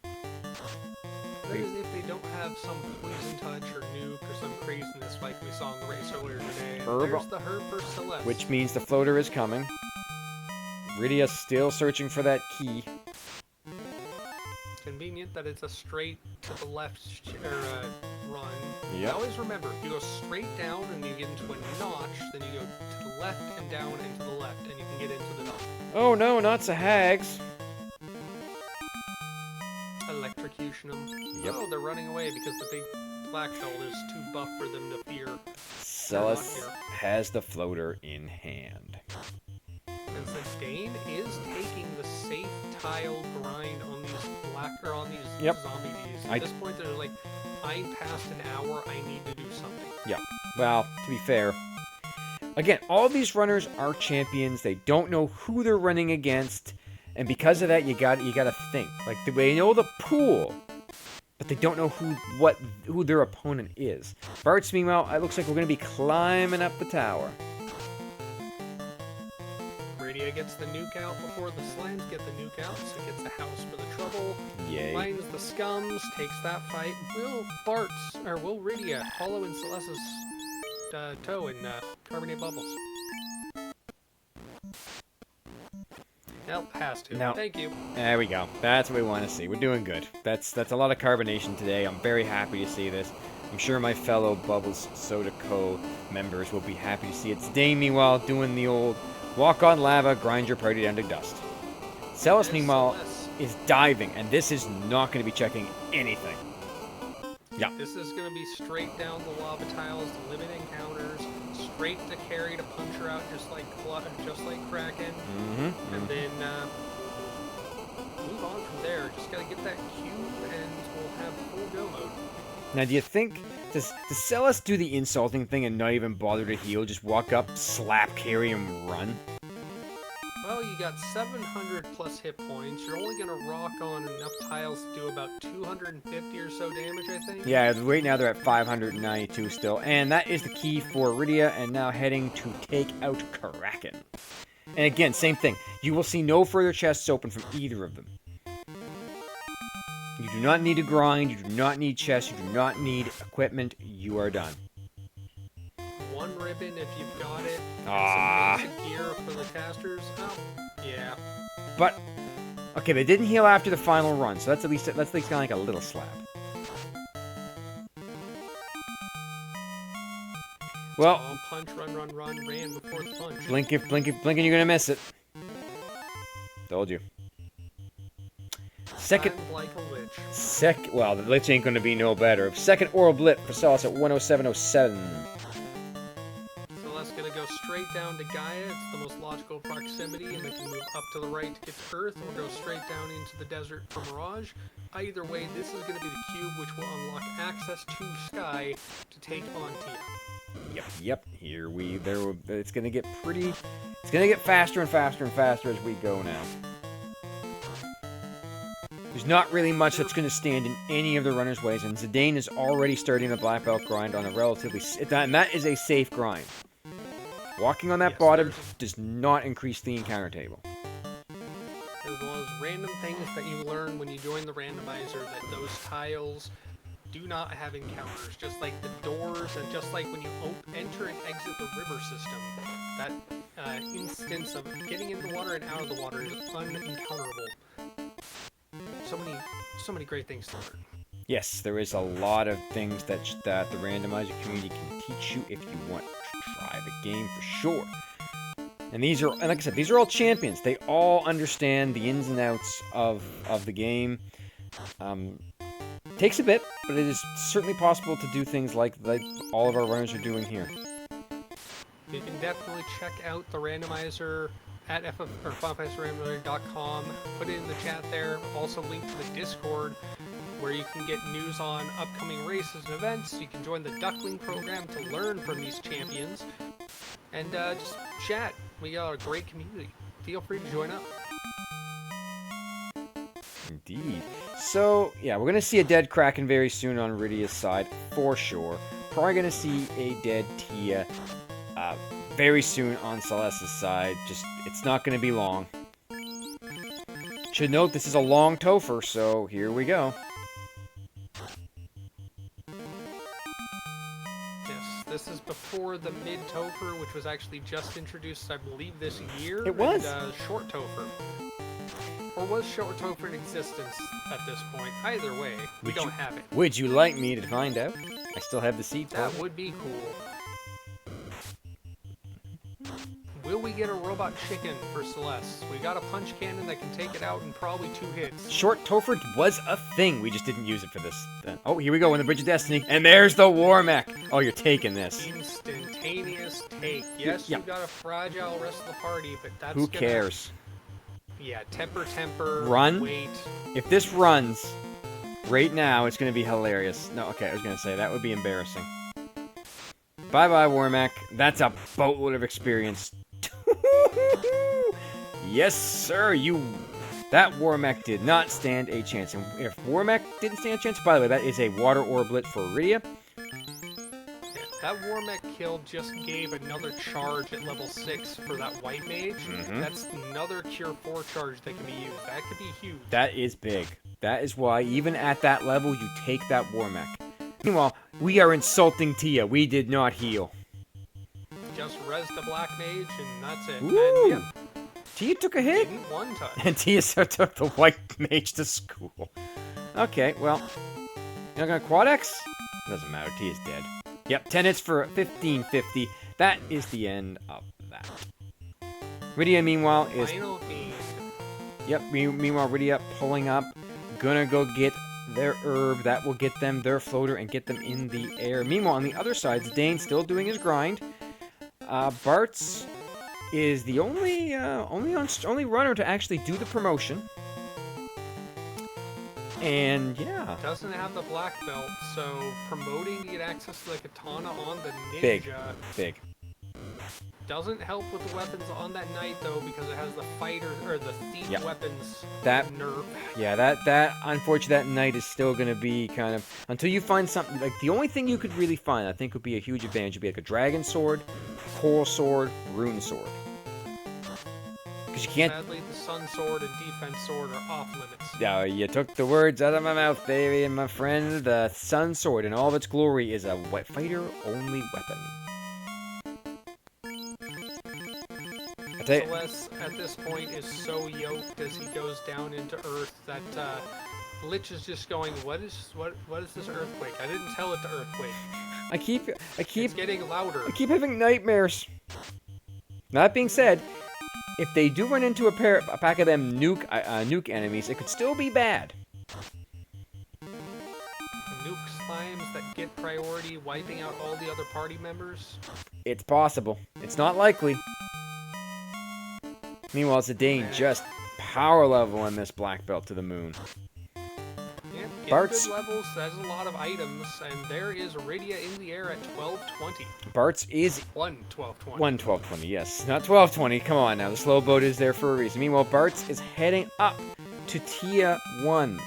Speaker 1: That is if they don't have some poison touch or nuke or some craziness like we saw in the race earlier today. There's the herb for Celeste.
Speaker 2: Which means the floater is coming. Rydia's still searching for that key.
Speaker 1: It's convenient that it's a straight to the left run.
Speaker 2: Yep.
Speaker 1: Always remember, if you go straight down and you get into a notch, then you go to the left and down and to the left, and you can get into the notch.
Speaker 2: Oh no, not the hags.
Speaker 1: Electrocution them.
Speaker 2: Yep.
Speaker 1: Oh, they're running away because the big black belt is too buff for them to fear.
Speaker 2: Celis has the floater in hand.
Speaker 1: And Zidane is taking the safe tile grind on these zombie Ds. At this point, they're like, I'm past an hour, I need to do something.
Speaker 2: Yeah. Well, to be fair, again, all these runners are champions. They don't know who they're running against. And because of that, you gotta think. Like, they know the pool, but they don't know who their opponent is. Bart's, meanwhile, it looks like we're gonna be climbing up the tower.
Speaker 1: Rydia gets the nuke out before the slimes get the nuke out, so gets the house for the trouble.
Speaker 2: Yay.
Speaker 1: Finds the scums, takes that fight. Will Rydia follow in Celeste's toe in carbonate bubbles? Nope, has to.
Speaker 2: No.
Speaker 1: Thank you.
Speaker 2: There we go. That's what we want to see. We're doing good. That's a lot of carbonation today. I'm very happy to see this. I'm sure my fellow Bubbles Soda Co. members will be happy to see it. Zidane, meanwhile, doing the old walk on lava, grind your party down to dust. Celis, meanwhile, is diving, and this is not going to be checking anything. Yeah.
Speaker 1: This is going to be straight down the lava tiles, the limit encounters, straight to carry to punch her out just like Kraken. And then move on from there. Just got to get that cube and we'll have full go mode.
Speaker 2: Now, do you think, does Celis do the insulting thing and not even bother to heal? Just walk up, slap, carry, and run?
Speaker 1: Well, you got 700 plus hit points. You're only going to rock on enough tiles to do about 250 or so damage, I think.
Speaker 2: Yeah, right now they're at 592 still. And that is the key for Rydia, and now heading to take out Kraken. And again, same thing. You will see no further chests open from either of them. You do not need to grind, you do not need chests, you do not need equipment. You are done.
Speaker 1: One ribbon if you've got it.
Speaker 2: Ah.
Speaker 1: Some basic gear for the casters. Oh, yeah.
Speaker 2: But okay, they didn't heal after the final run, so that's at least kind of like a little slap. Well,
Speaker 1: punch, run, ran before the punch.
Speaker 2: Blink, you're gonna miss it. Told you. Second,
Speaker 1: like a lich.
Speaker 2: Well, the lich ain't gonna be no better. Second oral blip for Celis at 107.07.
Speaker 1: Celeste's gonna go straight down to Gaia. It's the most logical proximity, and they can move up to the right to get to Earth, or go straight down into the desert for Mirage. Either way, this is gonna be the cube, which will unlock access to Sky to take on Tia.
Speaker 2: Yep. It's gonna get faster and faster and faster as we go now. There's not really much that's going to stand in any of the runners' ways, and Zidane is already starting the black belt grind on a and that is a safe grind. Walking on that bottom does not increase the encounter table.
Speaker 1: There's one of those random things that you learn when you join the randomizer, that those tiles do not have encounters, just like the doors, and just like when you enter and exit the river system. That instance of getting into the water and out of the water is unencounterable. So many great things to learn.
Speaker 2: Yes, there is a lot of things that the randomizer community can teach you if you want to try the game for sure. And like I said, these are all champions. They all understand the ins and outs of the game. Takes a bit, but it is certainly possible to do things like all of our runners are doing here.
Speaker 1: You can definitely check out the randomizer at FFrandomizer.com. Put it in the chat there. Also link to the Discord where you can get news on upcoming races and events. You can join the Duckling program to learn from these champions. And just chat. We got a great community. Feel free to join up.
Speaker 2: Indeed. So, yeah, we're going to see a dead Kraken very soon on Rydia's side, for sure. Probably going to see a dead Tia very soon on Celeste's side. Just, it's not going to be long. Should note, this is a long Topher, so here we go.
Speaker 1: Yes, this is before the mid-Topher, which was actually just introduced, I believe, this year.
Speaker 2: It was.
Speaker 1: And, short Topher. Or was short Topher in existence at this point? Either way, we don't have it.
Speaker 2: Would you like me to find out? I still have the seed.
Speaker 1: That would be cool. Will we get a robot chicken for Celeste? We got a punch cannon that can take it out in probably 2 hits.
Speaker 2: Short Topher was a thing. We just didn't use it for this. Oh, here we go in the Bridge of Destiny. And there's the War Mech. Oh, you're taking this.
Speaker 1: Instantaneous take. Yes,
Speaker 2: yeah.
Speaker 1: You got a fragile rest of the party, but that's
Speaker 2: Who cares?
Speaker 1: Yeah, temper.
Speaker 2: Run?
Speaker 1: Wait.
Speaker 2: If this runs right now, it's going to be hilarious. No, okay, I was going to say, that would be embarrassing. Bye-bye, War Mech. That's a boatload of experience. Yes, sir, that War Mech did not stand a chance. And if War Mech didn't stand a chance, by the way, that is a water orblet for Rydia.
Speaker 1: That War Mech kill just gave another charge at level 6 for that White Mage. That's another Cure 4 charge that can be used. That could be huge.
Speaker 2: That is big. That is why, even at that level, you take that War Mech. Meanwhile, we are insulting Tia. We did not heal.
Speaker 1: Just res the Black Mage, and that's it.
Speaker 2: Ooh.
Speaker 1: And, yeah,
Speaker 2: Tia took a hit.
Speaker 1: didn't one touch.
Speaker 2: And Tia took the White Mage to school. Okay, well, you're not gonna Quad X? Doesn't matter. Tia's dead. Yep, 10 hits for 1550. That is the end of that. Rydia, meanwhile, is...
Speaker 1: Final Fiend.
Speaker 2: Yep, meanwhile, Rydia pulling up. Gonna go get their herb. That will get them their floater and get them in the air. Meanwhile, on the other side, Zidane still doing his grind. Bartz is the only runner to actually do the promotion. And, yeah.
Speaker 1: Doesn't have the black belt, so promoting to get access to the katana on the ninja.
Speaker 2: Big.
Speaker 1: Doesn't help with the weapons on that knight, though, because it has the fighter, or the thief weapons nerf.
Speaker 2: Yeah, that unfortunately, that knight is still going to be kind of... Until you find something... Like, the only thing you could really find, I think, would be a huge advantage, would be like a dragon sword, coral sword, rune sword. Because you can't...
Speaker 1: Sadly, the sun sword and defense sword are off limits.
Speaker 2: Yeah, you took the words out of my mouth, baby, my friend. The sun sword in all of its glory is a fighter-only weapon.
Speaker 1: Celeste, at this point, is so yoked as he goes down into Earth that Lich is just going, what is this earthquake? I didn't tell it to earthquake.
Speaker 2: I keep
Speaker 1: It's getting louder.
Speaker 2: I keep having nightmares. That being said, if they do run into a pack of them nuke enemies, it could still be bad.
Speaker 1: Nuke slimes that get priority, wiping out all the other party members.
Speaker 2: It's possible. It's not likely. Meanwhile, Zidane just power level in this black belt to the moon.
Speaker 1: Yeah,
Speaker 2: Bart's
Speaker 1: good levels, has a lot of items, and there is Rydia in the air at 1220.
Speaker 2: Bart's is
Speaker 1: 1220.
Speaker 2: 1220, yes. Not 1220. Come on now. The slow boat is there for a reason. Meanwhile, Bart's is heading up to Tier 1.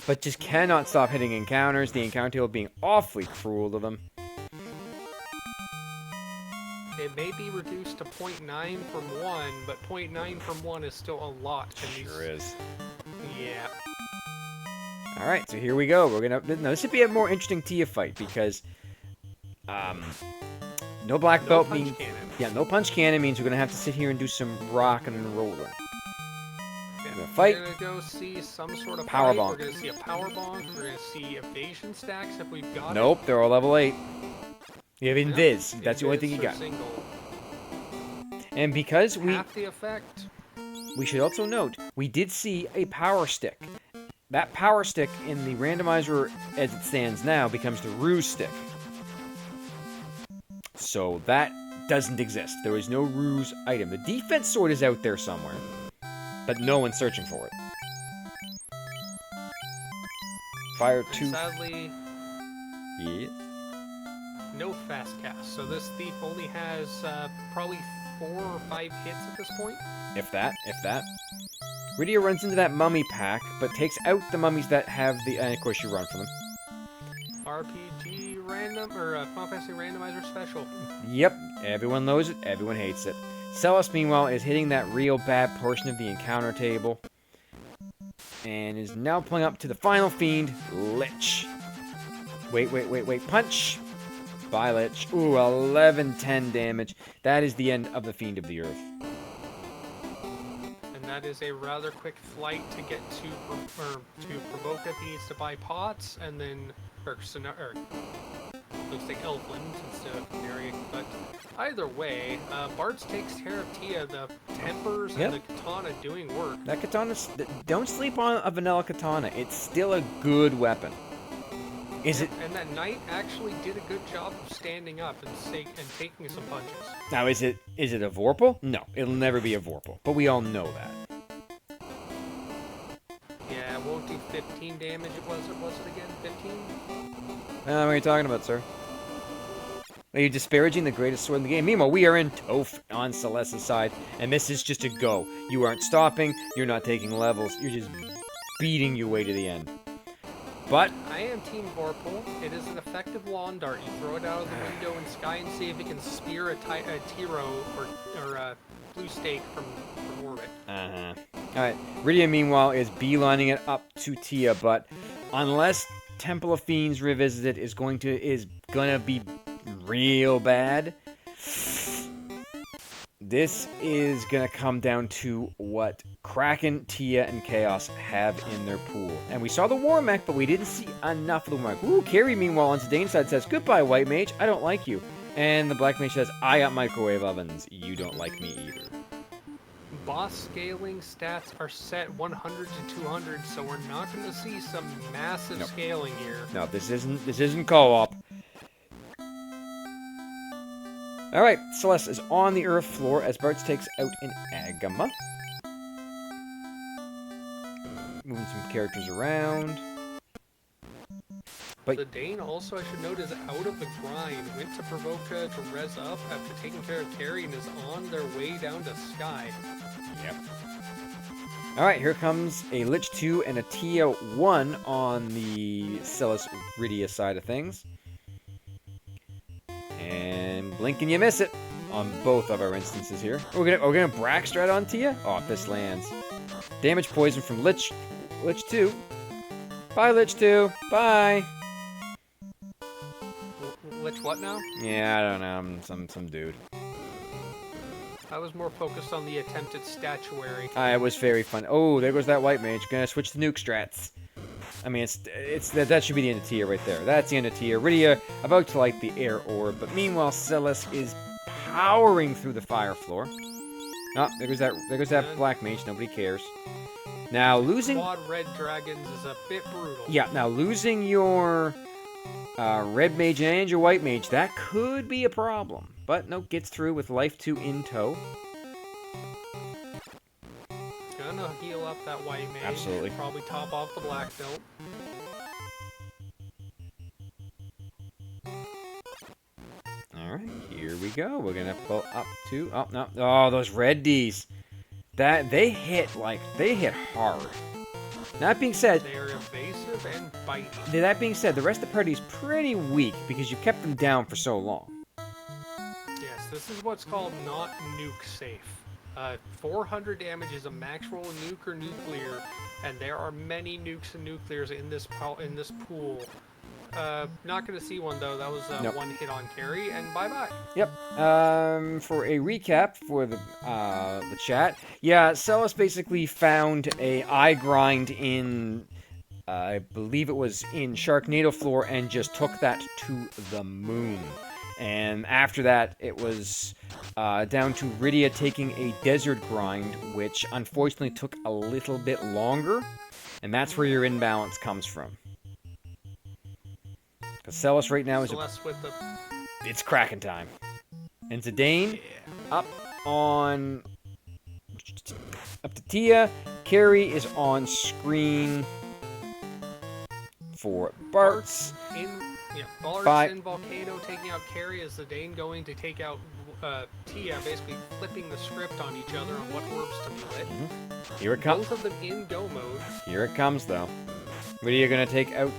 Speaker 2: But just cannot stop hitting encounters. The encounter table being awfully cruel to them.
Speaker 1: It may be reduced to 0.9 from 1, but 0.9 from 1 is still a lot.
Speaker 2: Sure is.
Speaker 1: Yeah.
Speaker 2: Alright, so here we go. We're gonna... Now, this would be a more interesting Tia fight, because... no black belt means...
Speaker 1: Cannon.
Speaker 2: Yeah, no punch cannon means we're gonna have to sit here and do some rocking and rolling.
Speaker 1: Yeah,
Speaker 2: We're gonna fight.
Speaker 1: We're gonna go see some sort of
Speaker 2: Power
Speaker 1: fight.
Speaker 2: bonk.
Speaker 1: We're gonna see a power bonk. We're gonna see evasion stacks if we've got
Speaker 2: Nope, they're all level 8. You have
Speaker 1: it.
Speaker 2: Invis. That's the only thing you got.
Speaker 1: Single.
Speaker 2: And because
Speaker 1: Half the effect.
Speaker 2: we should also note, we did see a power stick. that power stick in the randomizer as it stands now becomes the ruse stick. So that doesn't exist. There is no ruse item. The defense sword is out there somewhere, but no one's searching for it. Fire 2.
Speaker 1: Sadly,
Speaker 2: Yes.
Speaker 1: no fast cast. So this thief only has probably 4 or 5 hits at this point.
Speaker 2: If that. Rydia runs into that mummy pack, but takes out the mummies that have the... And of course you run from them.
Speaker 1: RPG random, or Final Fantasy Randomizer special.
Speaker 2: Yep, everyone knows it, everyone hates it. Celis, meanwhile, is hitting that real bad portion of the encounter table. And is now pulling up to the final fiend, Lich. Wait, punch! Bye, Lich. Ooh, 11-10 damage. That is the end of the Fiend of the Earth.
Speaker 1: And that is a rather quick flight to get to provoke if he needs to buy pots, and then... looks like Elfland instead of Canary, but either way, Bartz takes care of Tia, the tempers and the katana doing work.
Speaker 2: That katana, don't sleep on a vanilla katana. It's still a good weapon.
Speaker 1: And that knight actually did a good job of standing up and taking some punches.
Speaker 2: Now, is it a Vorpal? No, it'll never be a Vorpal, but we all know that.
Speaker 1: Yeah, it won't do 15 damage. Was it again? 15?
Speaker 2: What are you talking about, sir? Are you disparaging the greatest sword in the game? Meanwhile, we are in Toph on Celeste's side, and this is just a go. You aren't stopping, you're not taking levels, you're just beating your way to the end. But
Speaker 1: I am Team Vorpal. It is an effective lawn dart. You throw it out of the window in sky and see if it can spear a Tiro or a blue stake from orbit. Alright,
Speaker 2: Rydia, meanwhile, is beelining it up to Tia, but unless Temple of Fiends Revisited is gonna be real bad, this is gonna come down to what Kraken, Tia, and Chaos have in their pool. And we saw the War Mech, but we didn't see enough of the War Mech. Ooh, Carrie, meanwhile, on Zidane's side says, "Goodbye, White Mage, I don't like you." And the Black Mage says, "I got microwave ovens, you don't like me either."
Speaker 1: Boss scaling stats are set 100 to 200, so we're not going to see some massive scaling here.
Speaker 2: No, this isn't co-op. Alright, Celeste is on the earth floor as Bartz takes out an Agama. Moving some characters around. But
Speaker 1: Zidane also, I should note, is out of the grind. Went to provoke to res up after taking care of Carrie and is on their way down to Sky.
Speaker 2: Yep. Alright, here comes a Lich 2 and a Tia 1 on the Celis Rydia side of things. And blink and you miss it on both of our instances here. We're gonna Brack Strat on Tia? Oh, if this lands. Damage poison from Lich 2. Bye, Lich 2. Bye.
Speaker 1: Lich what now?
Speaker 2: Yeah, I don't know. Some dude.
Speaker 1: I was more focused on the attempted statuary.
Speaker 2: It was very fun. Oh, there goes that White Mage. Gonna switch to nuke strats. I mean, that should be the end of Tia right there. That's the end of Tia. Rydia about to light the air orb, but meanwhile, Celis is powering through the fire floor. Oh, there goes that Black Mage. Nobody cares. Now losing
Speaker 1: Quad red dragons is a bit brutal.
Speaker 2: Yeah, now losing your red mage and your white mage, that could be a problem. But no, gets through with life 2 in tow.
Speaker 1: Gonna heal up that white mage.
Speaker 2: Absolutely.
Speaker 1: Probably top off the black belt.
Speaker 2: Alright, here we go. We're gonna pull up to... Oh, no. Oh, those red Ds. They hit hard. That being said...
Speaker 1: They are evasive and biting.
Speaker 2: That being said, the rest of the party is pretty weak because you've kept them down for so long.
Speaker 1: Yes, this is what's called not nuke safe. 400 damage is a max roll of nuke or nuclear, and there are many nukes and nuclears in this pool. Not gonna see one though. That was one hit on carry, and bye bye.
Speaker 2: Yep. For a recap for the chat, yeah, Celis basically found a eye grind in, I believe it was in Sharknado floor, and just took that to the moon. And after that, it was down to Rydia taking a desert grind, which unfortunately took a little bit longer. And that's where your imbalance comes from. Because Celis right now is...
Speaker 1: Celeste with the...
Speaker 2: It's Kraken time. And Zidane up on... Up to Tia. Carrie is on screen for Bartz.
Speaker 1: Bartz in Volcano taking out Carrie. Is Zidane going to take out Tia, basically flipping the script on each other on what orbs to be lit?
Speaker 2: Here it comes.
Speaker 1: Both of them in go mode.
Speaker 2: Here it comes, though. Lydia gonna take out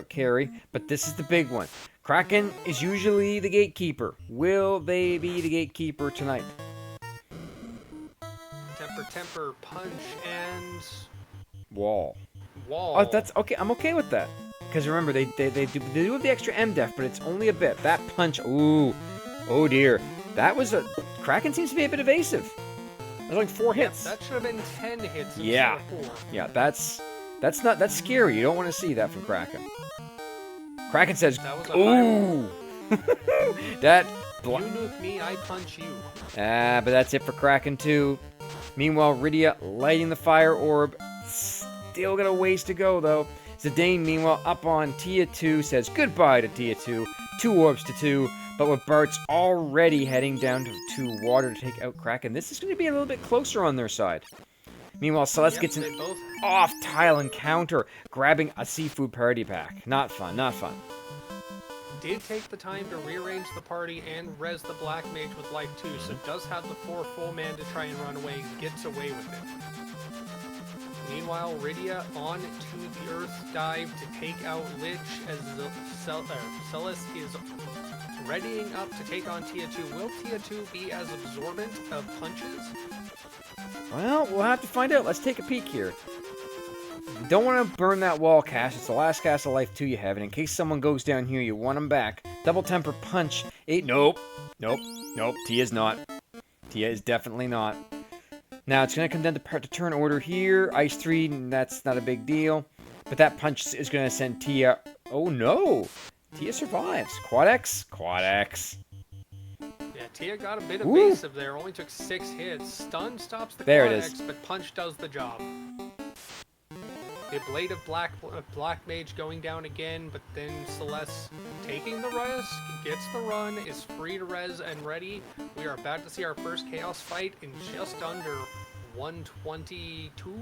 Speaker 2: Carrie, but this is the big one. Kraken is usually the gatekeeper. Will they be the gatekeeper tonight?
Speaker 1: Temper, punch, and
Speaker 2: Wall.
Speaker 1: Wall.
Speaker 2: Oh, that's okay. I'm okay with that. Because remember, they do have the extra MDef, but it's only a bit. That punch, ooh, oh dear. That was a... Kraken seems to be a bit evasive. That's like 4 hits.
Speaker 1: That should have been 10 hits instead
Speaker 2: Yeah.
Speaker 1: of 4.
Speaker 2: Yeah, that's scary. You don't want to see that from Kraken. Kraken says,
Speaker 1: That was a
Speaker 2: ooh. That...
Speaker 1: You nuke me, I punch you.
Speaker 2: But that's it for Kraken 2. Meanwhile, Rydia lighting the fire orb. Still got a ways to go, though. Zidane, meanwhile, up on Tia 2, says goodbye to Tia 2. 2 orbs to 2. But with Bart's already heading down to water to take out Kraken, this is going to be a little bit closer on their side. Meanwhile, Celeste gets an off-tile encounter, grabbing a seafood party pack. Not fun, not fun.
Speaker 1: Did take the time to rearrange the party and res the Black Mage with life 2, so does have the 4 full man to try and run away, gets away with it. Meanwhile, Rydia on to the Earth dive to take out Lich as Celis is readying up to take on Tia 2. Will Tia 2 be as absorbent of punches?
Speaker 2: Well, we'll have to find out. Let's take a peek here. You don't want to burn that wall cast. It's the last cast of life 2 you have, and in case someone goes down here, you want them back. Double temper punch. 8. Nope. Tia's not. Tia is definitely not. Now, it's going to come down to turn order here. Ice 3, that's not a big deal. But that punch is going to send Tia... Oh, no. Tia survives. Quad X? Quad X.
Speaker 1: Yeah, Tia got a bit evasive there. Only took 6 hits. Stun stops the
Speaker 2: there
Speaker 1: Quad
Speaker 2: it is.
Speaker 1: X, but punch does the job. The Blade of Black Mage going down again, but then Celeste taking the risk, gets the run, is free to res and ready. We are about to see our first Chaos fight in just under 122.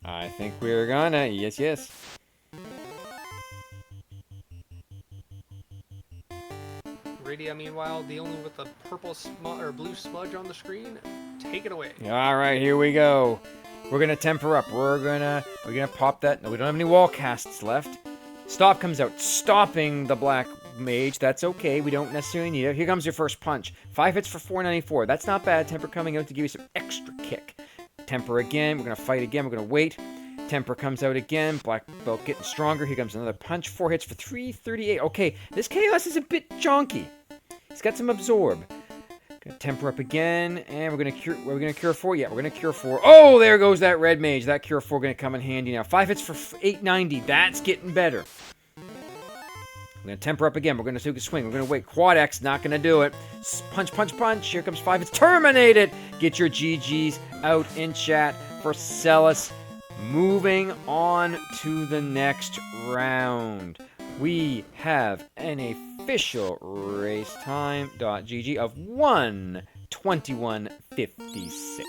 Speaker 2: I think we're gonna. Yes.
Speaker 1: Rydia, meanwhile, dealing with the purple or blue smudge on the screen. Take it away.
Speaker 2: All right, here we go. We're gonna temper up. We're gonna pop that. No, we don't have any wall casts left. Stop comes out, stopping the Black Mage. That's okay. We don't necessarily need it. Here comes your first punch. 5 hits for 494. That's not bad. Temper coming out to give you some extra kick. Temper again. We're gonna fight again. We're gonna wait. Temper comes out again. Black Belt getting stronger. Here comes another punch. 4 hits for 338. Okay, this Chaos is a bit jonky. He's got some absorb. Gonna temper up again, and we're gonna cure 4. Yeah, we're gonna cure 4. Oh, there goes that red mage. That cure 4 gonna come in handy now. 5 hits for 890. That's getting better. We're gonna temper up again. We're gonna take a swing. We're gonna wait. Quad X, not gonna do it. Punch. Here comes 5 hits. Terminated. Get your GGs out in chat for Celis. Moving on to the next round. We have an official race time.gg of 1:21:56.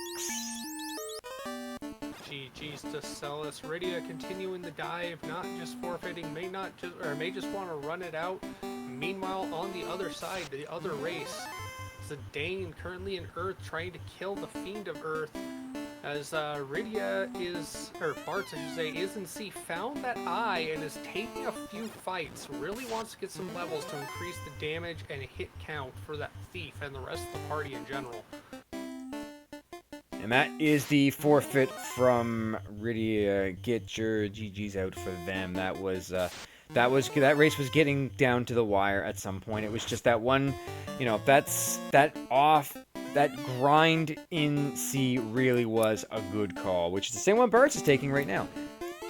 Speaker 1: GG's to Celis. Rydia continuing the dive, not just forfeiting, may just want to run it out. Meanwhile, on the other side, the other race, Zidane currently in Earth trying to kill the Fiend of Earth. As Rydia Bartz, I should say, is in C, found that eye and is taking a few fights. Really wants to get some levels to increase the damage and hit count for that thief and the rest of the party in general.
Speaker 2: And that is the forfeit from Rydia. Get your GGs out for them. That race was getting down to the wire at some point. It was just that one, that grind in C really was a good call, which is the same one Bartz is taking right now.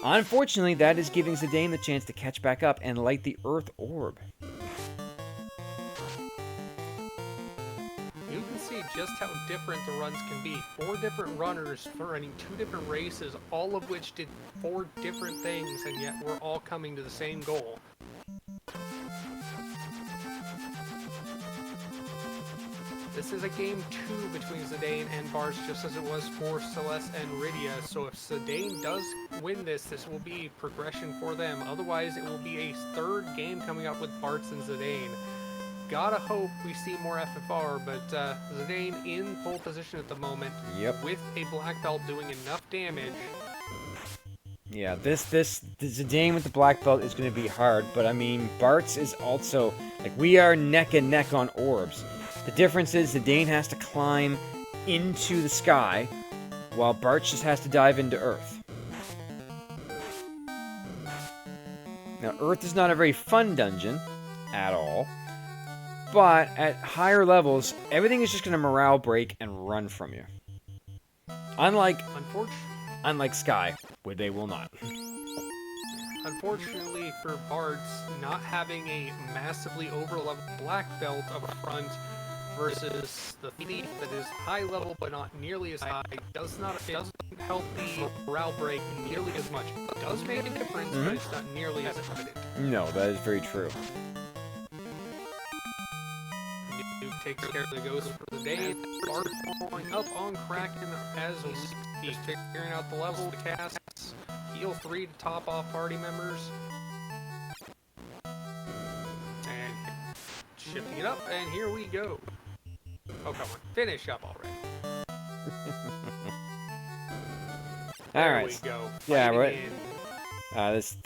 Speaker 2: Unfortunately, that is giving Zidane the chance to catch back up and light the Earth Orb.
Speaker 1: You can see just how different the runs can be. 4 different runners running 2 different races, all of which did 4 different things, and yet we're all coming to the same goal. This is a game 2 between Zidane and Bartz, just as it was for Celeste and Rydia. So if Zidane does win this, this will be progression for them. Otherwise, it will be a 3rd game coming up with Bartz and Zidane. Gotta hope we see more FFR, but Zidane in pole position at the moment.
Speaker 2: Yep.
Speaker 1: With a black belt doing enough damage.
Speaker 2: Yeah, the Zidane with the black belt is going to be hard, but I mean, Bartz is also, like, we are neck and neck on orbs. The difference is Zidane has to climb into the sky, while Bartz just has to dive into Earth. Now, Earth is not a very fun dungeon at all, but at higher levels, everything is just going to morale break and run from you. Unlike Sky, where they will not.
Speaker 1: Unfortunately for Bartz, not having a massively over-leveled black belt up front versus the Thief that is high level but not nearly as high doesn't help the morale break nearly as much. It does make a difference, but it's not nearly as evident.
Speaker 2: No, that is very true.
Speaker 1: Duke takes care of the ghost for the day. Bartz going up on Kraken as he's figuring out the level, the casts, heal 3 to top off party members. And shifting it up, and here we go. Oh, come on. Finish up already. There we go.
Speaker 2: Yeah,
Speaker 1: Fighting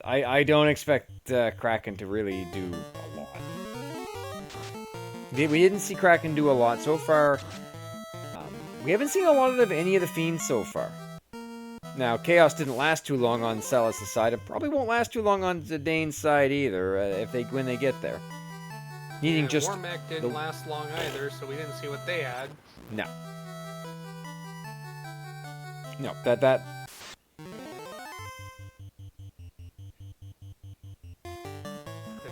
Speaker 2: right. I don't expect Kraken to really do a lot. We didn't see Kraken do a lot so far. We haven't seen a lot of any of the Fiends so far. Now, Chaos didn't last too long on Celis' side. It probably won't last too long on Zidane's side either, when they get there. Needing just
Speaker 1: Warmech didn't last long either, so we didn't see what they had.
Speaker 2: No. No, that...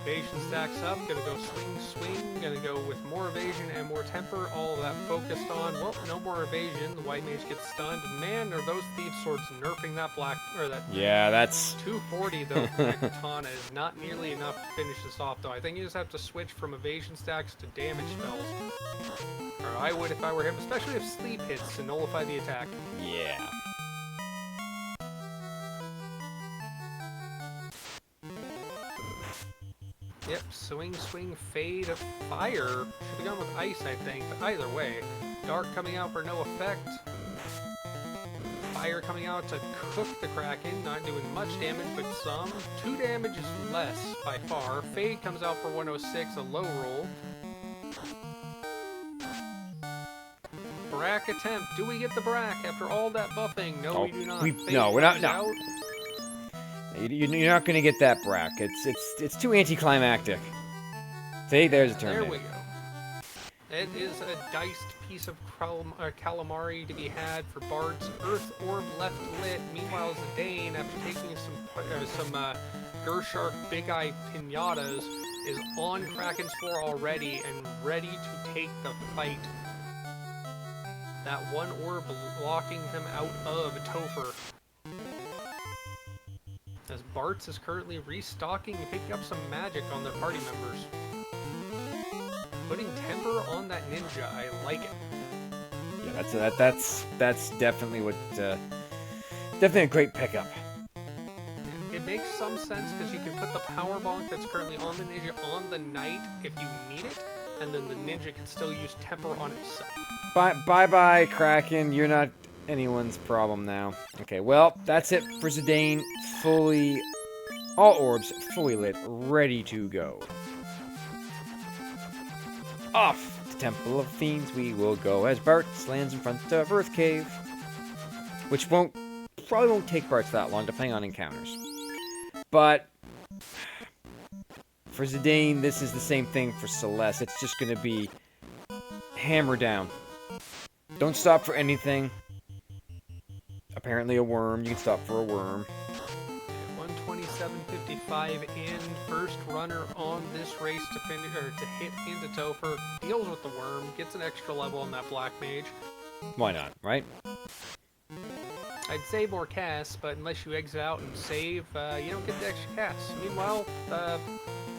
Speaker 1: Evasion stacks up, gonna go swing, gonna go with more evasion and more temper, all of that focused on, well, no more evasion, the white mage gets stunned, and man, are those thief swords nerfing that
Speaker 2: Yeah, that's...
Speaker 1: 240 though for Katana is not nearly enough to finish this off though. I think you just have to switch from evasion stacks to damage spells. Or I would if I were him, especially if sleep hits to nullify the attack.
Speaker 2: Yeah.
Speaker 1: Yep, swing, fade, fire. Should have gone with ice, I think, but either way. Dark coming out for no effect. Fire coming out to cook the Kraken, not doing much damage, but some. 2 damage is less, by far. Fade comes out for 106, a low roll. Brack attempt. Do we get the Brack after all that buffing? No, we do not.
Speaker 2: No, we're not. No. You're not going to get that Brack. It's too anticlimactic. See, there's a turn.
Speaker 1: There we go. It is a diced piece of calamari to be had for Bartz. Earth Orb left lit. Meanwhile, Zidane, after taking some Gershark Big Eye Pinatas, is on Kraken's floor already and ready to take the fight. That one orb blocking him out of Topher. As Bartz is currently restocking and picking up some magic on their party members. Putting temper on that ninja, I like it.
Speaker 2: Yeah, that's definitely what definitely a great pickup.
Speaker 1: It makes some sense because you can put the power bonk that's currently on the ninja on the knight if you need it, and then the ninja can still use temper on itself.
Speaker 2: Bye, Kraken. You're not anyone's problem now. Okay, well, that's it for Zidane. All orbs fully lit, ready to go. Off to Temple of Fiends we will go as Bartz lands in front of Earth Cave, which probably won't take Bartz that long, depending on encounters. But for Zidane, this is the same thing for Celeste. It's just going to be hammer down. Don't stop for anything. Apparently a worm. You can stop for a worm.
Speaker 1: 127.55 5 in, first runner on this race to finish or to hit into Topher, deals with the worm, gets an extra level on that Black Mage.
Speaker 2: Why not, right?
Speaker 1: I'd say more casts, but unless you exit out and save, you don't get the extra casts. Meanwhile,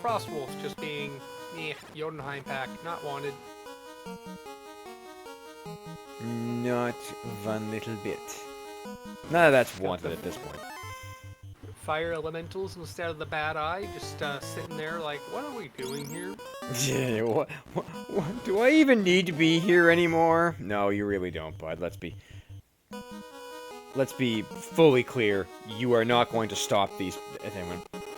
Speaker 1: Frostwolf's just being, Jotunheim pack, not wanted.
Speaker 2: Not one little bit. None of that's wanted at this point.
Speaker 1: Fire elementals instead of the bad eye, just sitting there like, what are we doing here?
Speaker 2: Yeah, what, do I even need to be here anymore? No, you really don't, bud. Let's be fully clear. You are not going to stop these.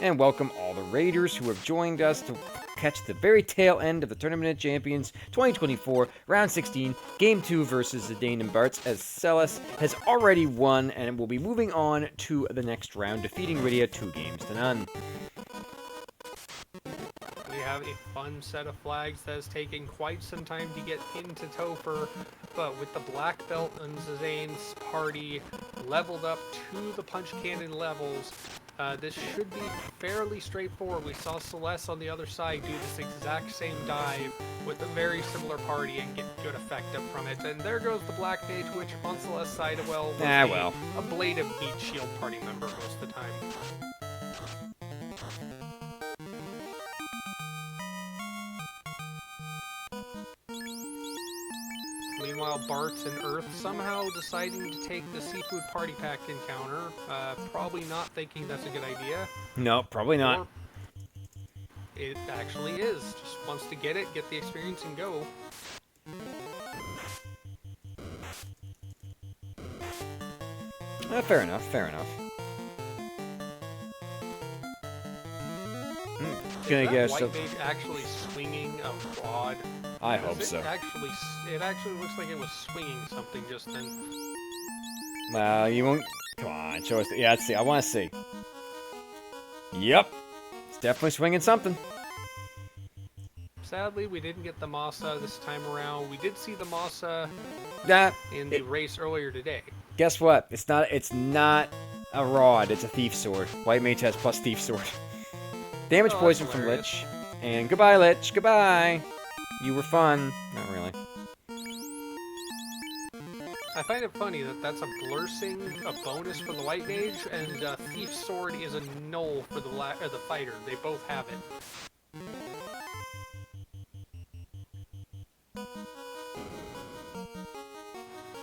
Speaker 2: And welcome all the raiders who have joined us to catch the very tail end of the Tournament of Champions 2024, Round 16, Game 2 versus Zidane and Bartz, as Celes has already won and will be moving on to the next round, defeating Rydia 2-0.
Speaker 1: We have a fun set of flags that is taking quite some time to get into Topher, but with the black belt and Zidane's party leveled up to the punch cannon levels, this should be fairly straightforward. We saw Celes on the other side do this exact same dive with a very similar party and get good effect up from it. And there goes the Black Mage, which on Celes' side, was a Blade of Meat Shield party member most of the time. Meanwhile, Bartz and Earth somehow deciding to take the Seafood Party Pack encounter. Probably not thinking that's a good idea.
Speaker 2: No, probably not.
Speaker 1: Or it actually is. Just wants to get it, get the experience, and go.
Speaker 2: Fair enough, fair enough.
Speaker 1: Is that White Mage actually swinging a rod?
Speaker 2: I hope so.
Speaker 1: It actually looks like it was swinging something just then.
Speaker 2: Well, you won't. Come on, show us. Yeah, let's see. I want to see. Yep, it's definitely swinging something.
Speaker 1: Sadly, we didn't get the Masa this time around. We did see the Masa in the race earlier today.
Speaker 2: Guess what? It's not a rod. It's a Thief Sword. White Mage has plus Thief Sword. Damage poison from Lich. And goodbye, Lich. Goodbye. You were fun. Not really.
Speaker 1: I find it funny that that's a Blursing, a bonus for the White Mage, and Thief Sword is a null for the fighter. They both have it.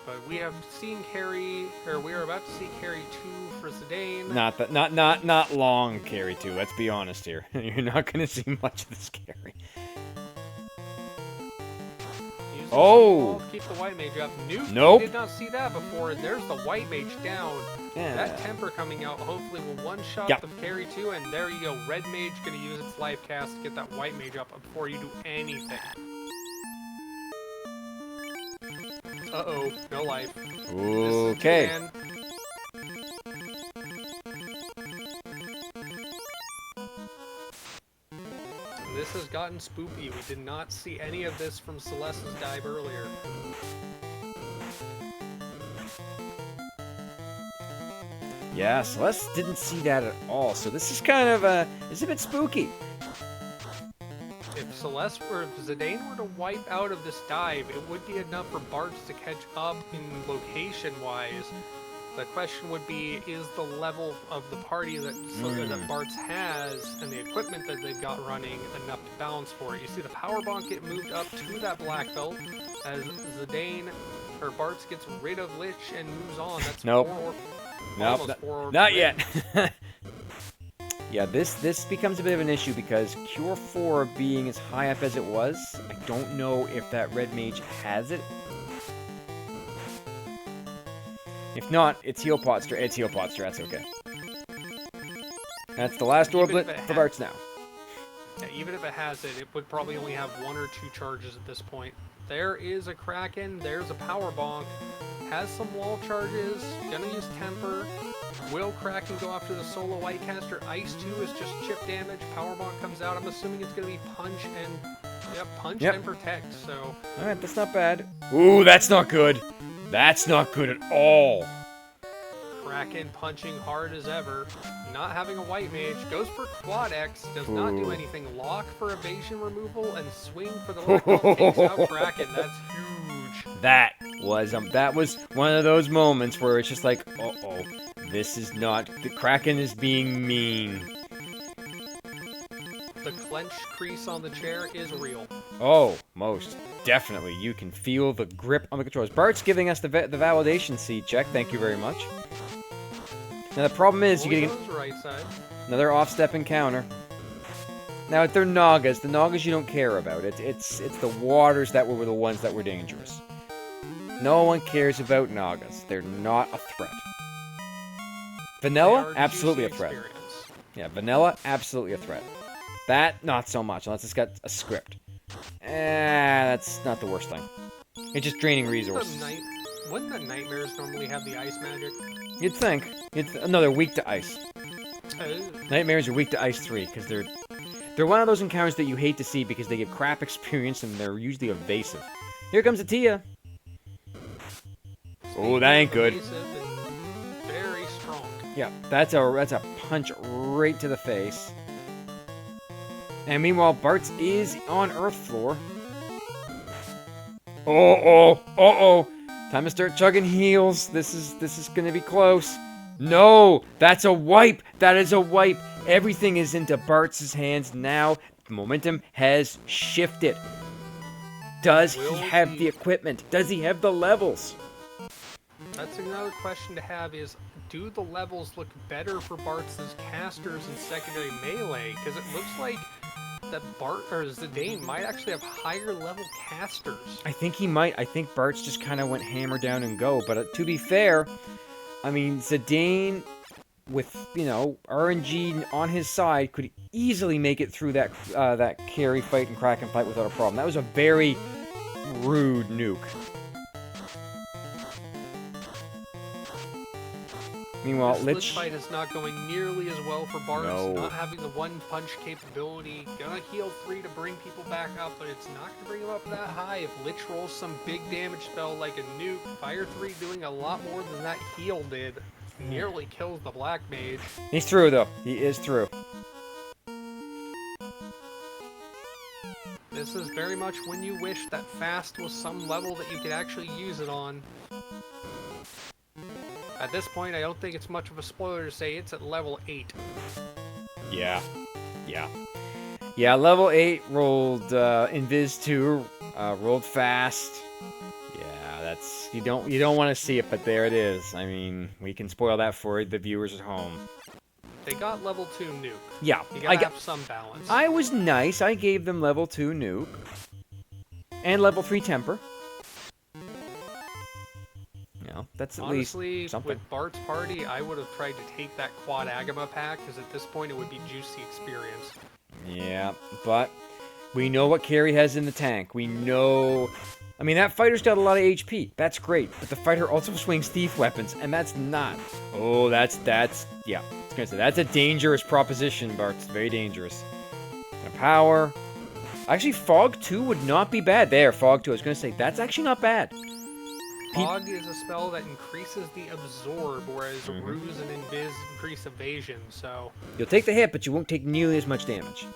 Speaker 1: But we have seen carry, or we are about to see carry 2 for Zidane.
Speaker 2: Not long carry 2. Let's be honest here. You're not going to see much of this carry. Oh!
Speaker 1: Keep the White Mage up.
Speaker 2: Nope.
Speaker 1: We did not see that before. There's the White Mage down.
Speaker 2: Yeah.
Speaker 1: That Temper coming out hopefully will one-shot the carry 2, and there you go. Red Mage going to use its life cast to get that White Mage up before you do anything. Uh-oh, no life.
Speaker 2: Okay.
Speaker 1: This has gotten spoopy. We did not see any of this from Celeste's dive earlier.
Speaker 2: Yeah, Celeste didn't see that at all, so this is kind of it's a bit spooky.
Speaker 1: If Zidane were to wipe out of this dive, it would be enough for Bartz to catch up in location-wise. The question would be, is the level of the party that Bartz has and the equipment that they've got running enough to balance for it? You see the power bonk get moved up to that black belt as Zidane or Bartz gets rid of Lich and moves on. That's
Speaker 2: nope. Not yet. Yeah, this becomes a bit of an issue because Cure 4 being as high up as it was, I don't know if that Red Mage has it. If not, it's Heal Potster. It's Heal Potster. That's okay. That's the last orbit for Bartz now.
Speaker 1: Yeah, even if it has it, it would probably only have 1 or 2 charges at this point. There is a Kraken. There's a Power Bonk. Has some wall charges. Gonna use Temper. Will Kraken go after the solo White Caster? Ice 2 is just chip damage. Power Bonk comes out. I'm assuming it's gonna be Punch and Protect. So.
Speaker 2: All right, that's not bad. Ooh, that's not good. That's not good at all.
Speaker 1: Kraken punching hard as ever. Not having a white mage. Goes for quad X. Does not do anything. Lock for evasion removal and swing for the lock. Takes out Kraken. That's huge.
Speaker 2: That was one of those moments where it's just like, uh-oh, this is not... The Kraken is being mean.
Speaker 1: The clenched crease on the chair is real.
Speaker 2: Oh, most definitely. You can feel the grip on the controls. Bart's giving us the validation seed check. Thank you very much. Now, the problem is you get
Speaker 1: right side.
Speaker 2: Another off-step encounter. Now, they're Nagas. The Nagas you don't care about. It's the waters that were the ones that were dangerous. No one cares about Nagas. They're not a threat. Vanilla, absolutely a threat. Yeah, vanilla, absolutely a threat. That, not so much, unless it's got a script. That's not the worst thing. It's just draining resources.
Speaker 1: Wouldn't the nightmares normally have the ice magic?
Speaker 2: You'd think. No, they're weak to ice. Nightmares are weak to ice 3, because they're one of those encounters that you hate to see because they give crap experience and they're usually evasive. Here comes Atia. Oh, that ain't good.
Speaker 1: Very strong.
Speaker 2: Yeah, that's a punch right to the face. And meanwhile, Bart's is on Earth floor. Uh-oh. Time to start chugging heals. This is gonna be close. No, that's a wipe. That is a wipe. Everything is into Bart's hands now. Momentum has shifted. Does he have the equipment? Does he have the levels?
Speaker 1: That's another question to have is, do the levels look better for Bart's casters and secondary melee? Because it looks like that Bart or Zidane might actually have higher level casters.
Speaker 2: I think he might. I think Bart's just kind of went hammer down and go. But to be fair, I mean, Zidane, with, you know, RNG on his side, could easily make it through that carry fight and Kraken fight without a problem. That was a very rude nuke. Meanwhile,
Speaker 1: this fight is not going nearly as well for Bart's.
Speaker 2: No.
Speaker 1: Not having the one punch capability. Gonna heal 3 to bring people back up, but it's not gonna bring them up that high. If Lich rolls some big damage spell like a nuke, Fire 3 doing a lot more than that heal did. Nearly kills the Black Mage.
Speaker 2: He's through, though. He is through.
Speaker 1: This is very much when you wish that Fast was some level that you could actually use it on. At this point, I don't think it's much of a spoiler to say it's at level 8.
Speaker 2: Yeah, level 8 rolled Invis 2, rolled Fast. Yeah, that's you don't want to see it, but there it is. I mean, we can spoil that for the viewers at home.
Speaker 1: They got level 2 nuke.
Speaker 2: Yeah,
Speaker 1: you gotta have some balance.
Speaker 2: I was nice. I gave them level 2 nuke and level 3 temper. That's at
Speaker 1: Honestly,
Speaker 2: least something.
Speaker 1: With Bart's party, I would have tried to take that Quad Agama pack, because at this point it would be juicy experience.
Speaker 2: Yeah, but we know what carry has in the tank. We know... I mean, that fighter's got a lot of HP. That's great. But the fighter also swings thief weapons, and that's not... Oh, that's... Yeah, I was gonna say, that's a dangerous proposition, Bart. It's very dangerous. And power... Actually, Fog 2 would not be bad. There, Fog 2. I was gonna say, that's actually not bad.
Speaker 1: Fog is a spell that increases the absorb, whereas Ruse and Invis increase evasion, so...
Speaker 2: You'll take the hit, but you won't take nearly as much damage.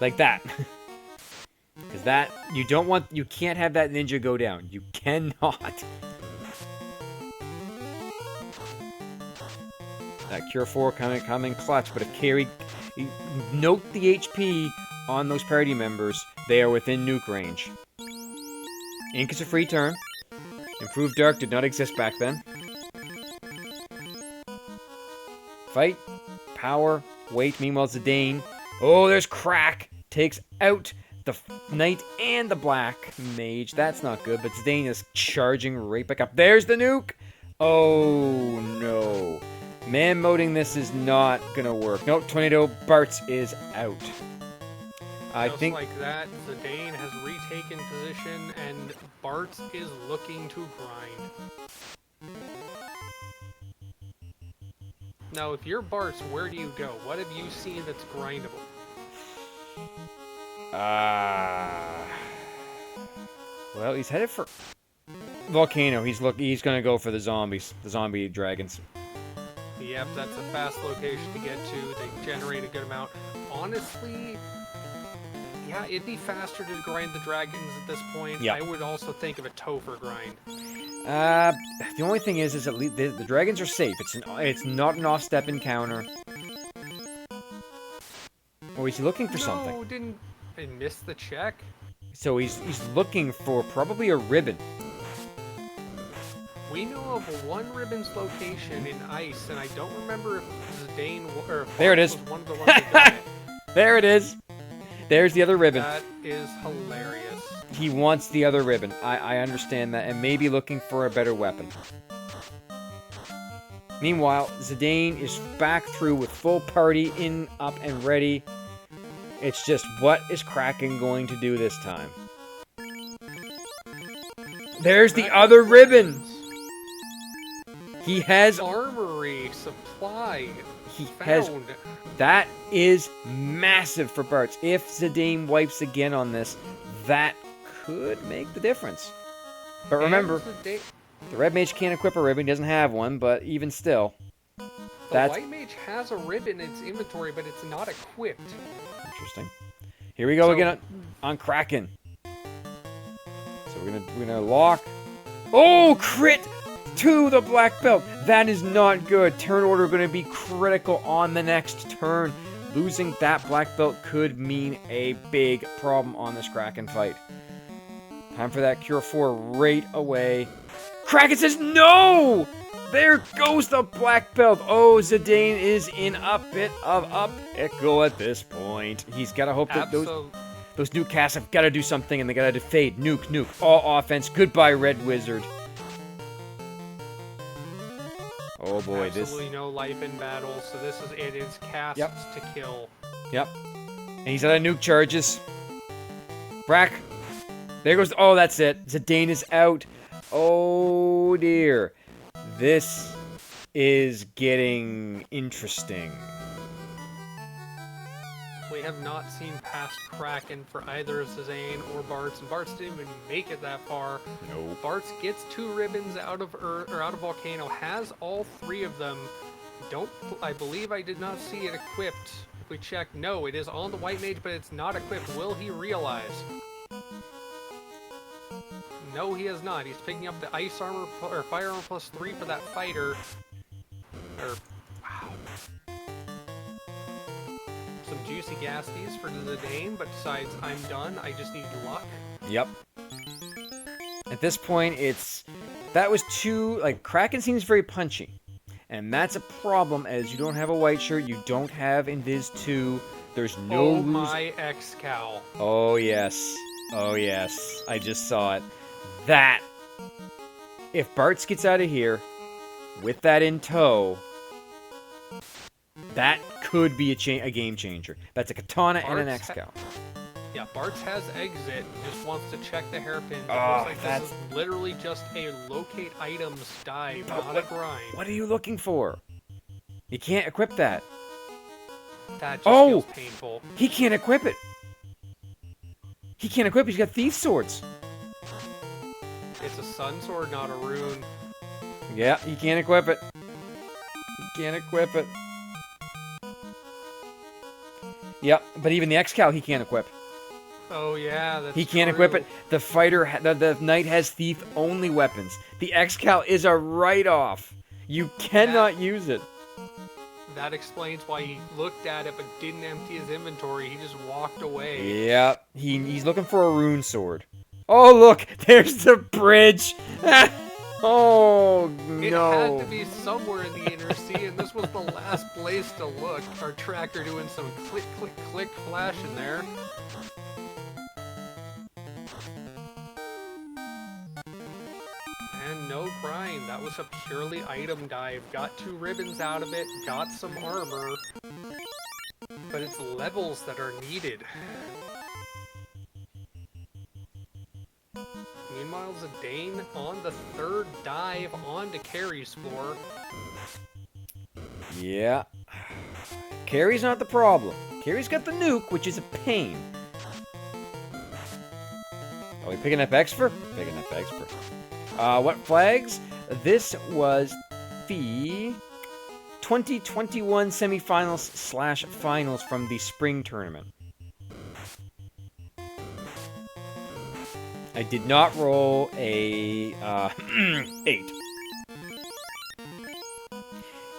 Speaker 2: Like that. Because that, you can't have that ninja go down. You cannot. That Cure 4 coming clutch, but if carry... Note the HP on those party members. They are within nuke range. Ink is a free turn. Improved Dark did not exist back then. Fight. Power. Wait. Meanwhile, Zidane. Oh, there's Crack. Takes out the Knight and the Black Mage. That's not good, but Zidane is charging right back up. There's the nuke. Oh, no. Man-moding this is not gonna work. Nope, Tornado Bart's is out. I think
Speaker 1: like that, Zidane has retaken position, and Bart's is looking to grind. Now, if you're Bart's, where do you go? What have you seen that's grindable?
Speaker 2: Well, he's headed for... volcano. He's gonna go for the zombies, the zombie dragons.
Speaker 1: Yep, that's a fast location to get to. They generate a good amount. Honestly, yeah, it'd be faster to grind the dragons at this point.
Speaker 2: Yep.
Speaker 1: I would also think of a Topher grind.
Speaker 2: The only thing is at least the dragons are safe. It's not an off-step encounter. Oh, he's looking for something.
Speaker 1: No, didn't I miss the check?
Speaker 2: So he's looking for probably a ribbon.
Speaker 1: We know of one ribbon's location in ice, and I don't remember if Zidane or if
Speaker 2: There it
Speaker 1: Fox
Speaker 2: is.
Speaker 1: was one of the ones that got it.
Speaker 2: There it is. There's the other ribbon.
Speaker 1: That is hilarious.
Speaker 2: He wants the other ribbon. I understand that, and maybe looking for a better weapon. Meanwhile, Zidane is back through with full party in, up, and ready. It's just, what is Kraken going to do this time? There's the other ribbon! He has...
Speaker 1: Armory supply.
Speaker 2: He
Speaker 1: Found.
Speaker 2: has... That is massive for Bartz. If Zidane wipes again on this, that could make the difference. But remember,
Speaker 1: The
Speaker 2: the Red Mage can't equip a ribbon. He doesn't have one, but even still.
Speaker 1: White Mage has a ribbon in its inventory, but it's not equipped.
Speaker 2: Interesting. Here we go
Speaker 1: So-
Speaker 2: again on Kraken. So we're gonna lock. Oh, crit to the black belt. That is not good. Turn order going to be critical on the next turn. Losing that black belt could mean a big problem on this Kraken fight. Time for that Cure 4 right away. Kraken says no! There goes the black belt. Oh, Zidane is in a bit of a pickle at this point. He's got to hope that those nuke casts have got to do something, and they got to fade. Nuke. All offense. Goodbye, Red Wizard. Oh boy,
Speaker 1: Absolutely no life in battle, so it is casts to kill.
Speaker 2: Yep. And he's out of nuke charges. Brack. There goes... Oh, that's it. Zidane is out. Oh, dear. This is getting interesting.
Speaker 1: We have not seen past Kraken for either Zidane or Bartz, and Bartz didn't even make it that far.
Speaker 2: Nope.
Speaker 1: Bartz gets 2 ribbons out of out of Volcano, has all 3 of them. I believe I did not see it equipped. If we check, no, it is on the White Mage, but it's not equipped. Will he realize? No, he has not. He's picking up the ice armor or fire armor +3 for that fighter. Wow. Some juicy gasties for Zidane, but besides, I'm done. I just need luck.
Speaker 2: Yep. At this point, that was too, Kraken seems very punchy. And that's a problem, as you don't have a white shirt, you don't have Invis 2, there's no...
Speaker 1: Oh my X-Cow.
Speaker 2: Oh yes. Oh yes. I just saw it. That, if Bartz gets out of here with that in tow, that could be a game changer. That's a katana and an X-Cow.
Speaker 1: Yeah, Bartz has exit, just wants to check the hairpin.
Speaker 2: Oh,
Speaker 1: This is literally just a locate items dive, not a grind.
Speaker 2: What are you looking for? You can't equip that.
Speaker 1: That just feels painful.
Speaker 2: He can't equip it. He can't equip it. He's got thief swords.
Speaker 1: It's a sun sword, not a rune.
Speaker 2: Yeah, he can't equip it. He can't equip it. Yep, but even the X-Cal he can't equip.
Speaker 1: Oh yeah, that's
Speaker 2: He can't
Speaker 1: true.
Speaker 2: equip it. The fighter, the knight has thief-only weapons. The X-Cal is a write-off. You cannot use it.
Speaker 1: That explains why he looked at it but didn't empty his inventory. He just walked away.
Speaker 2: Yeah, he's looking for a rune sword. Oh, look! There's the bridge! Oh,
Speaker 1: It
Speaker 2: no.
Speaker 1: had to be somewhere in the inner sea, and this was the last place to look. Our tracker doing some click, click, click flash in there. And no grind. That was a purely item dive. Got 2 ribbons out of it, got some armor. But it's levels that are needed. Meanwhile, Zidane on the 3rd dive onto Carrie's floor.
Speaker 2: Yeah. Carrie's not the problem. Carrie's got the nuke, which is a pain. Are we picking up Expert? Picking up Expert. What flags? This was the 2021 semifinals / finals from the spring tournament. I did not roll a 8.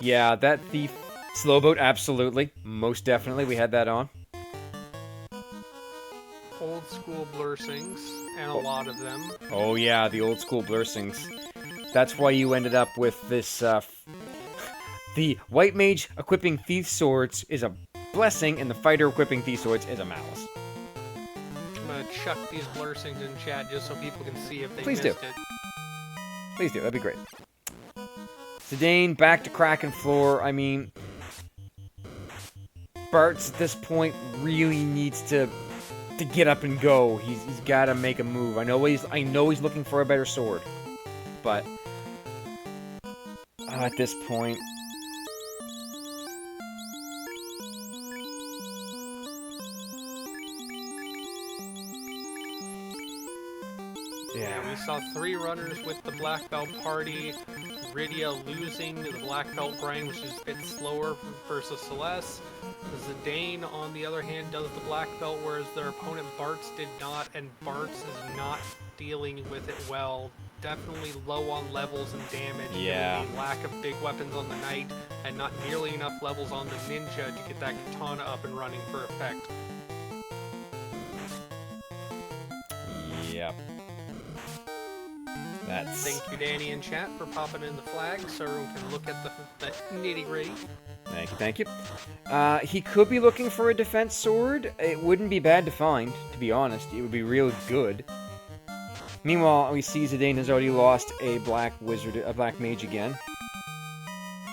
Speaker 2: Yeah, that thief slowboat, absolutely. Most definitely, we had that on.
Speaker 1: Old school Blursings, and a lot of them.
Speaker 2: Oh yeah, the old school Blursings. That's why you ended up with this, the White Mage equipping Thief Swords is a blessing, and the Fighter equipping Thief Swords is a malice.
Speaker 1: I'm gonna chuck these Blursings in chat just so people can see if they
Speaker 2: Please
Speaker 1: missed
Speaker 2: do.
Speaker 1: it.
Speaker 2: Please do, that'd be great. Zidane back to Kraken floor. I mean, Bart's at this point really needs to get up and go. He's got to make a move. I know he's looking for a better sword, but at this point,
Speaker 1: Yeah, we saw 3 runners with the black belt party. Rydia losing the black belt grind, which is a bit slower versus Celeste. Zidane, on the other hand, does the black belt, whereas their opponent Bartz did not, and Bartz is not dealing with it well. Definitely low on levels and damage.
Speaker 2: Yeah.
Speaker 1: Given the lack of big weapons on the knight, and not nearly enough levels on the ninja to get that katana up and running for effect.
Speaker 2: yep. That's...
Speaker 1: Thank you, Danny, in chat for popping in the flag so everyone can look at the nitty-gritty.
Speaker 2: Thank you. He could be looking for a defense sword. It wouldn't be bad to find, to be honest. It would be real good. Meanwhile, we see Zidane has already lost a black mage again.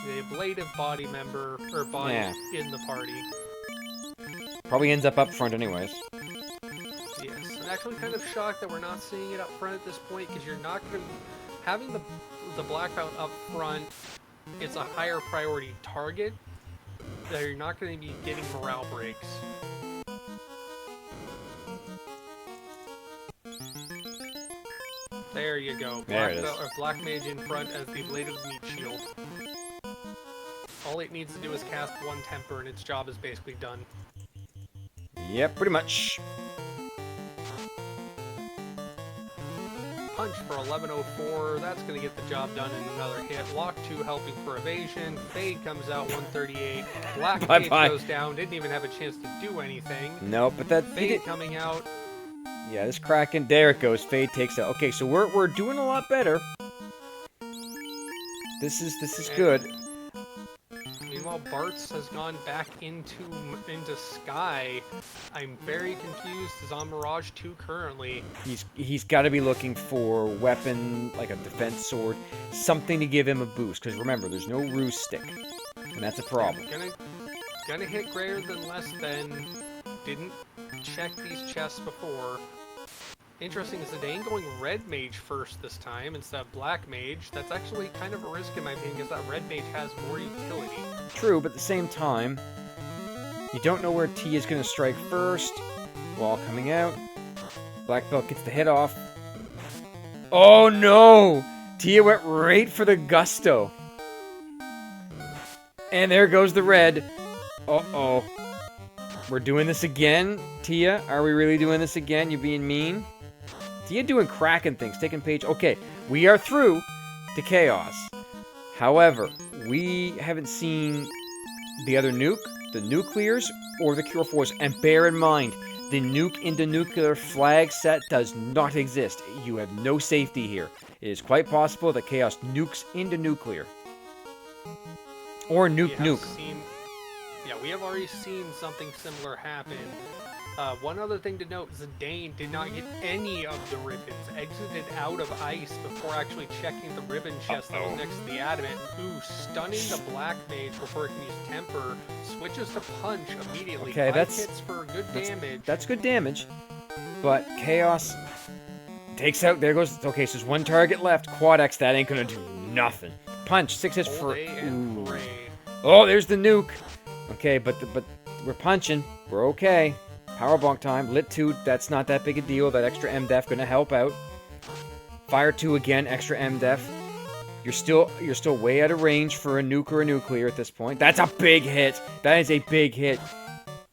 Speaker 1: The ablative body member, or body in the party.
Speaker 2: Probably ends up front anyways.
Speaker 1: Yes, I'm actually kind of shocked that we're not seeing it up front at this point, because you're not going to... Having the black belt up front, it's a higher priority target, that you're not going to be getting morale breaks. There you go. Black mage in front as the ablative meat shield. All it needs to do is cast one temper and its job is basically done.
Speaker 2: Yep, pretty much.
Speaker 1: Punch for 1104, that's going to get the job done in another hit. Lock 2 helping for evasion. Fade comes out 138. Black Mage goes down, didn't even have a chance to do anything.
Speaker 2: No, but that...
Speaker 1: Fade coming out.
Speaker 2: Yeah, this Kraken, there it goes. Fade takes out. Okay, so we're doing a lot better. This is good.
Speaker 1: Meanwhile, Bartz has gone back into Sky. I'm very confused. He's on Mirage 2 currently.
Speaker 2: He's got to be looking for weapon, like a defense sword, something to give him a boost. Because remember, there's no ruse stick, and that's a problem.
Speaker 1: Gonna hit greater than less than. Didn't check these chests before. Interesting is Zidane going red mage first this time instead of black mage. That's actually kind of a risk in my opinion because that red mage has more utility.
Speaker 2: True, but at the same time, you don't know where T is going to strike first. Wall coming out. Black belt gets the hit off. Oh no! Tia went right for the gusto. And there goes the red. Uh-oh. We're doing this again, Tia? Are we really doing this again? You being mean? Tia doing Kraken things, taking page... Okay, we are through to Chaos. However, we haven't seen the other nuke, the nuclears, or the Cure Force. And bear in mind, the nuke into nuclear flag set does not exist. You have no safety here. It is quite possible that Chaos nukes into nuclear. Or nuke.
Speaker 1: Yeah, we have already seen something similar happen. One other thing to note, Zidane did not get any of the ribbons, exited out of ice before actually checking the ribbon chest that was next to the adamant. Ooh, stunning the black mage before it can use temper, switches to punch immediately.
Speaker 2: Okay,
Speaker 1: 5 hits for good damage.
Speaker 2: That's good damage, but Chaos takes out, there goes, okay, so there's one target left, Quad X, that ain't gonna do nothing. Punch, 6 hits for, ooh. Oh, there's the nuke. Okay, but we're punching. We're okay. Power bonk time. Lit 2, that's not that big a deal. That extra MDEF gonna help out. Fire 2 again, extra MDef. You're still way out of range for a nuke or a nuclear at this point. That's a big hit. That is a big hit.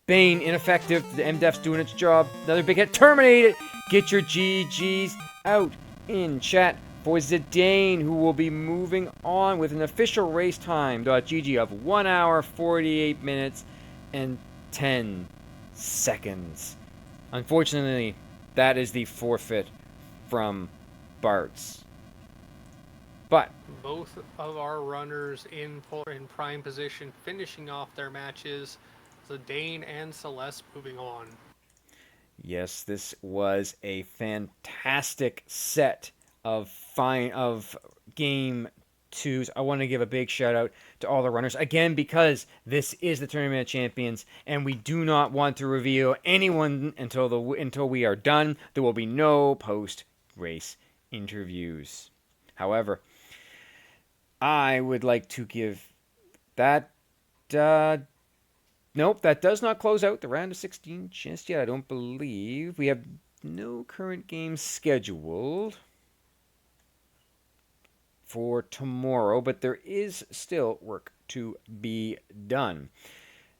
Speaker 2: Bane, ineffective. The MDef's doing its job. Another big hit. Terminate it. Get your GGs out in chat for Zidane, who will be moving on with an official race time. .gg of 1 hour, 48 minutes, and 10 seconds. Unfortunately, that is the forfeit from Bart's. But
Speaker 1: both of our runners in prime position, finishing off their matches. Zidane and Celeste moving on.
Speaker 2: Yes, this was a fantastic set of game twos. I want to give a big shout out to all the runners again, because this is the Tournament of Champions, and we do not want to reveal anyone until we are done. There will be no post race interviews. However, I would like to give that. Nope, that does not close out the round of 16 just yet. I don't believe we have no current games scheduled for tomorrow, but there is still work to be done.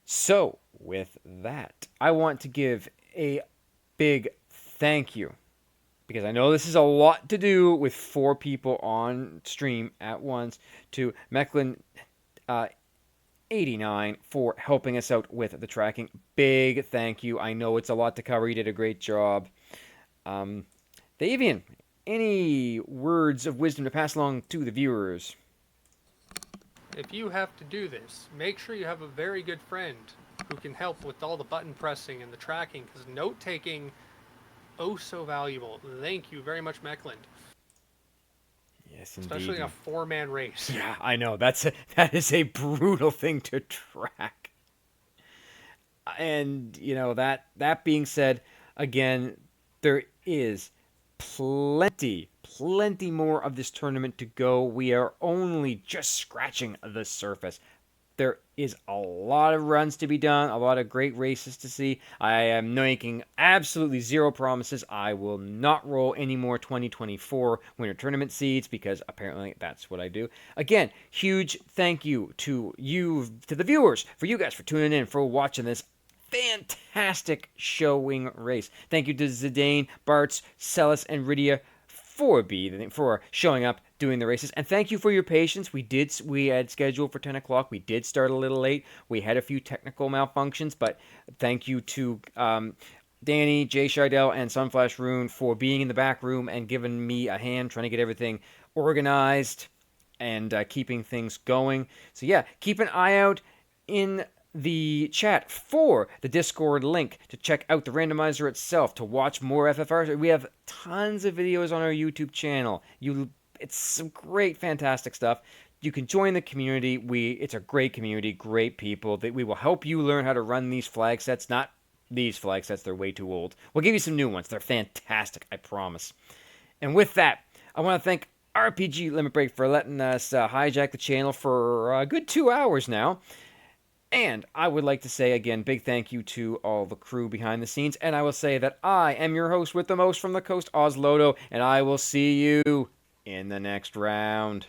Speaker 2: So, with that, I want to give a big thank you, because I know this is a lot to do with 4 people on stream at once, to Mecklin 89 for helping us out with the tracking. Big thank you. I know it's a lot to cover. You did a great job. Davian, any words of wisdom to pass along to the viewers?
Speaker 1: If you have to do this, make sure you have a very good friend who can help with all the button pressing and the tracking, because note taking, oh so valuable. Thank you very much, Mecklin.
Speaker 2: Yes, indeed.
Speaker 1: Especially in a 4-man race.
Speaker 2: Yeah, I know. That is a brutal thing to track. And, you know, that being said, again, there is plenty more of this tournament to go. We are only just scratching the surface. There is a lot of runs to be done, a lot of great races to see. I am making absolutely zero promises. I will not roll any more 2024 Winter Tournament seeds, because apparently that's what I do. Again, huge thank you to the viewers, for you guys for tuning in, for watching this fantastic showing race. Thank you to Zidane, Bartz, Celis, and Rydia for showing up, doing the races, and thank you for your patience. We had scheduled for 10 o'clock. We did start a little late. We had a few technical malfunctions, but thank you to Danny, Jay Scheidel, and Sunflash Rune for being in the back room and giving me a hand trying to get everything organized and keeping things going. So yeah, keep an eye out in the chat for the Discord link to check out the randomizer itself, to watch more FFRs. We have tons of videos on our YouTube channel. It's some great, fantastic stuff. You can join the community. It's a great community, great people. That we will help you learn how to run these flag sets. Not these flag sets, they're way too old. We'll give you some new ones. They're fantastic, I promise. And with that, I want to thank RPG Limit Break for letting us hijack the channel for a good 2 hours now. And I would like to say again, big thank you to all the crew behind the scenes. And I will say that I am your host with the most from the coast, Ozlodo, and I will see you in the next round.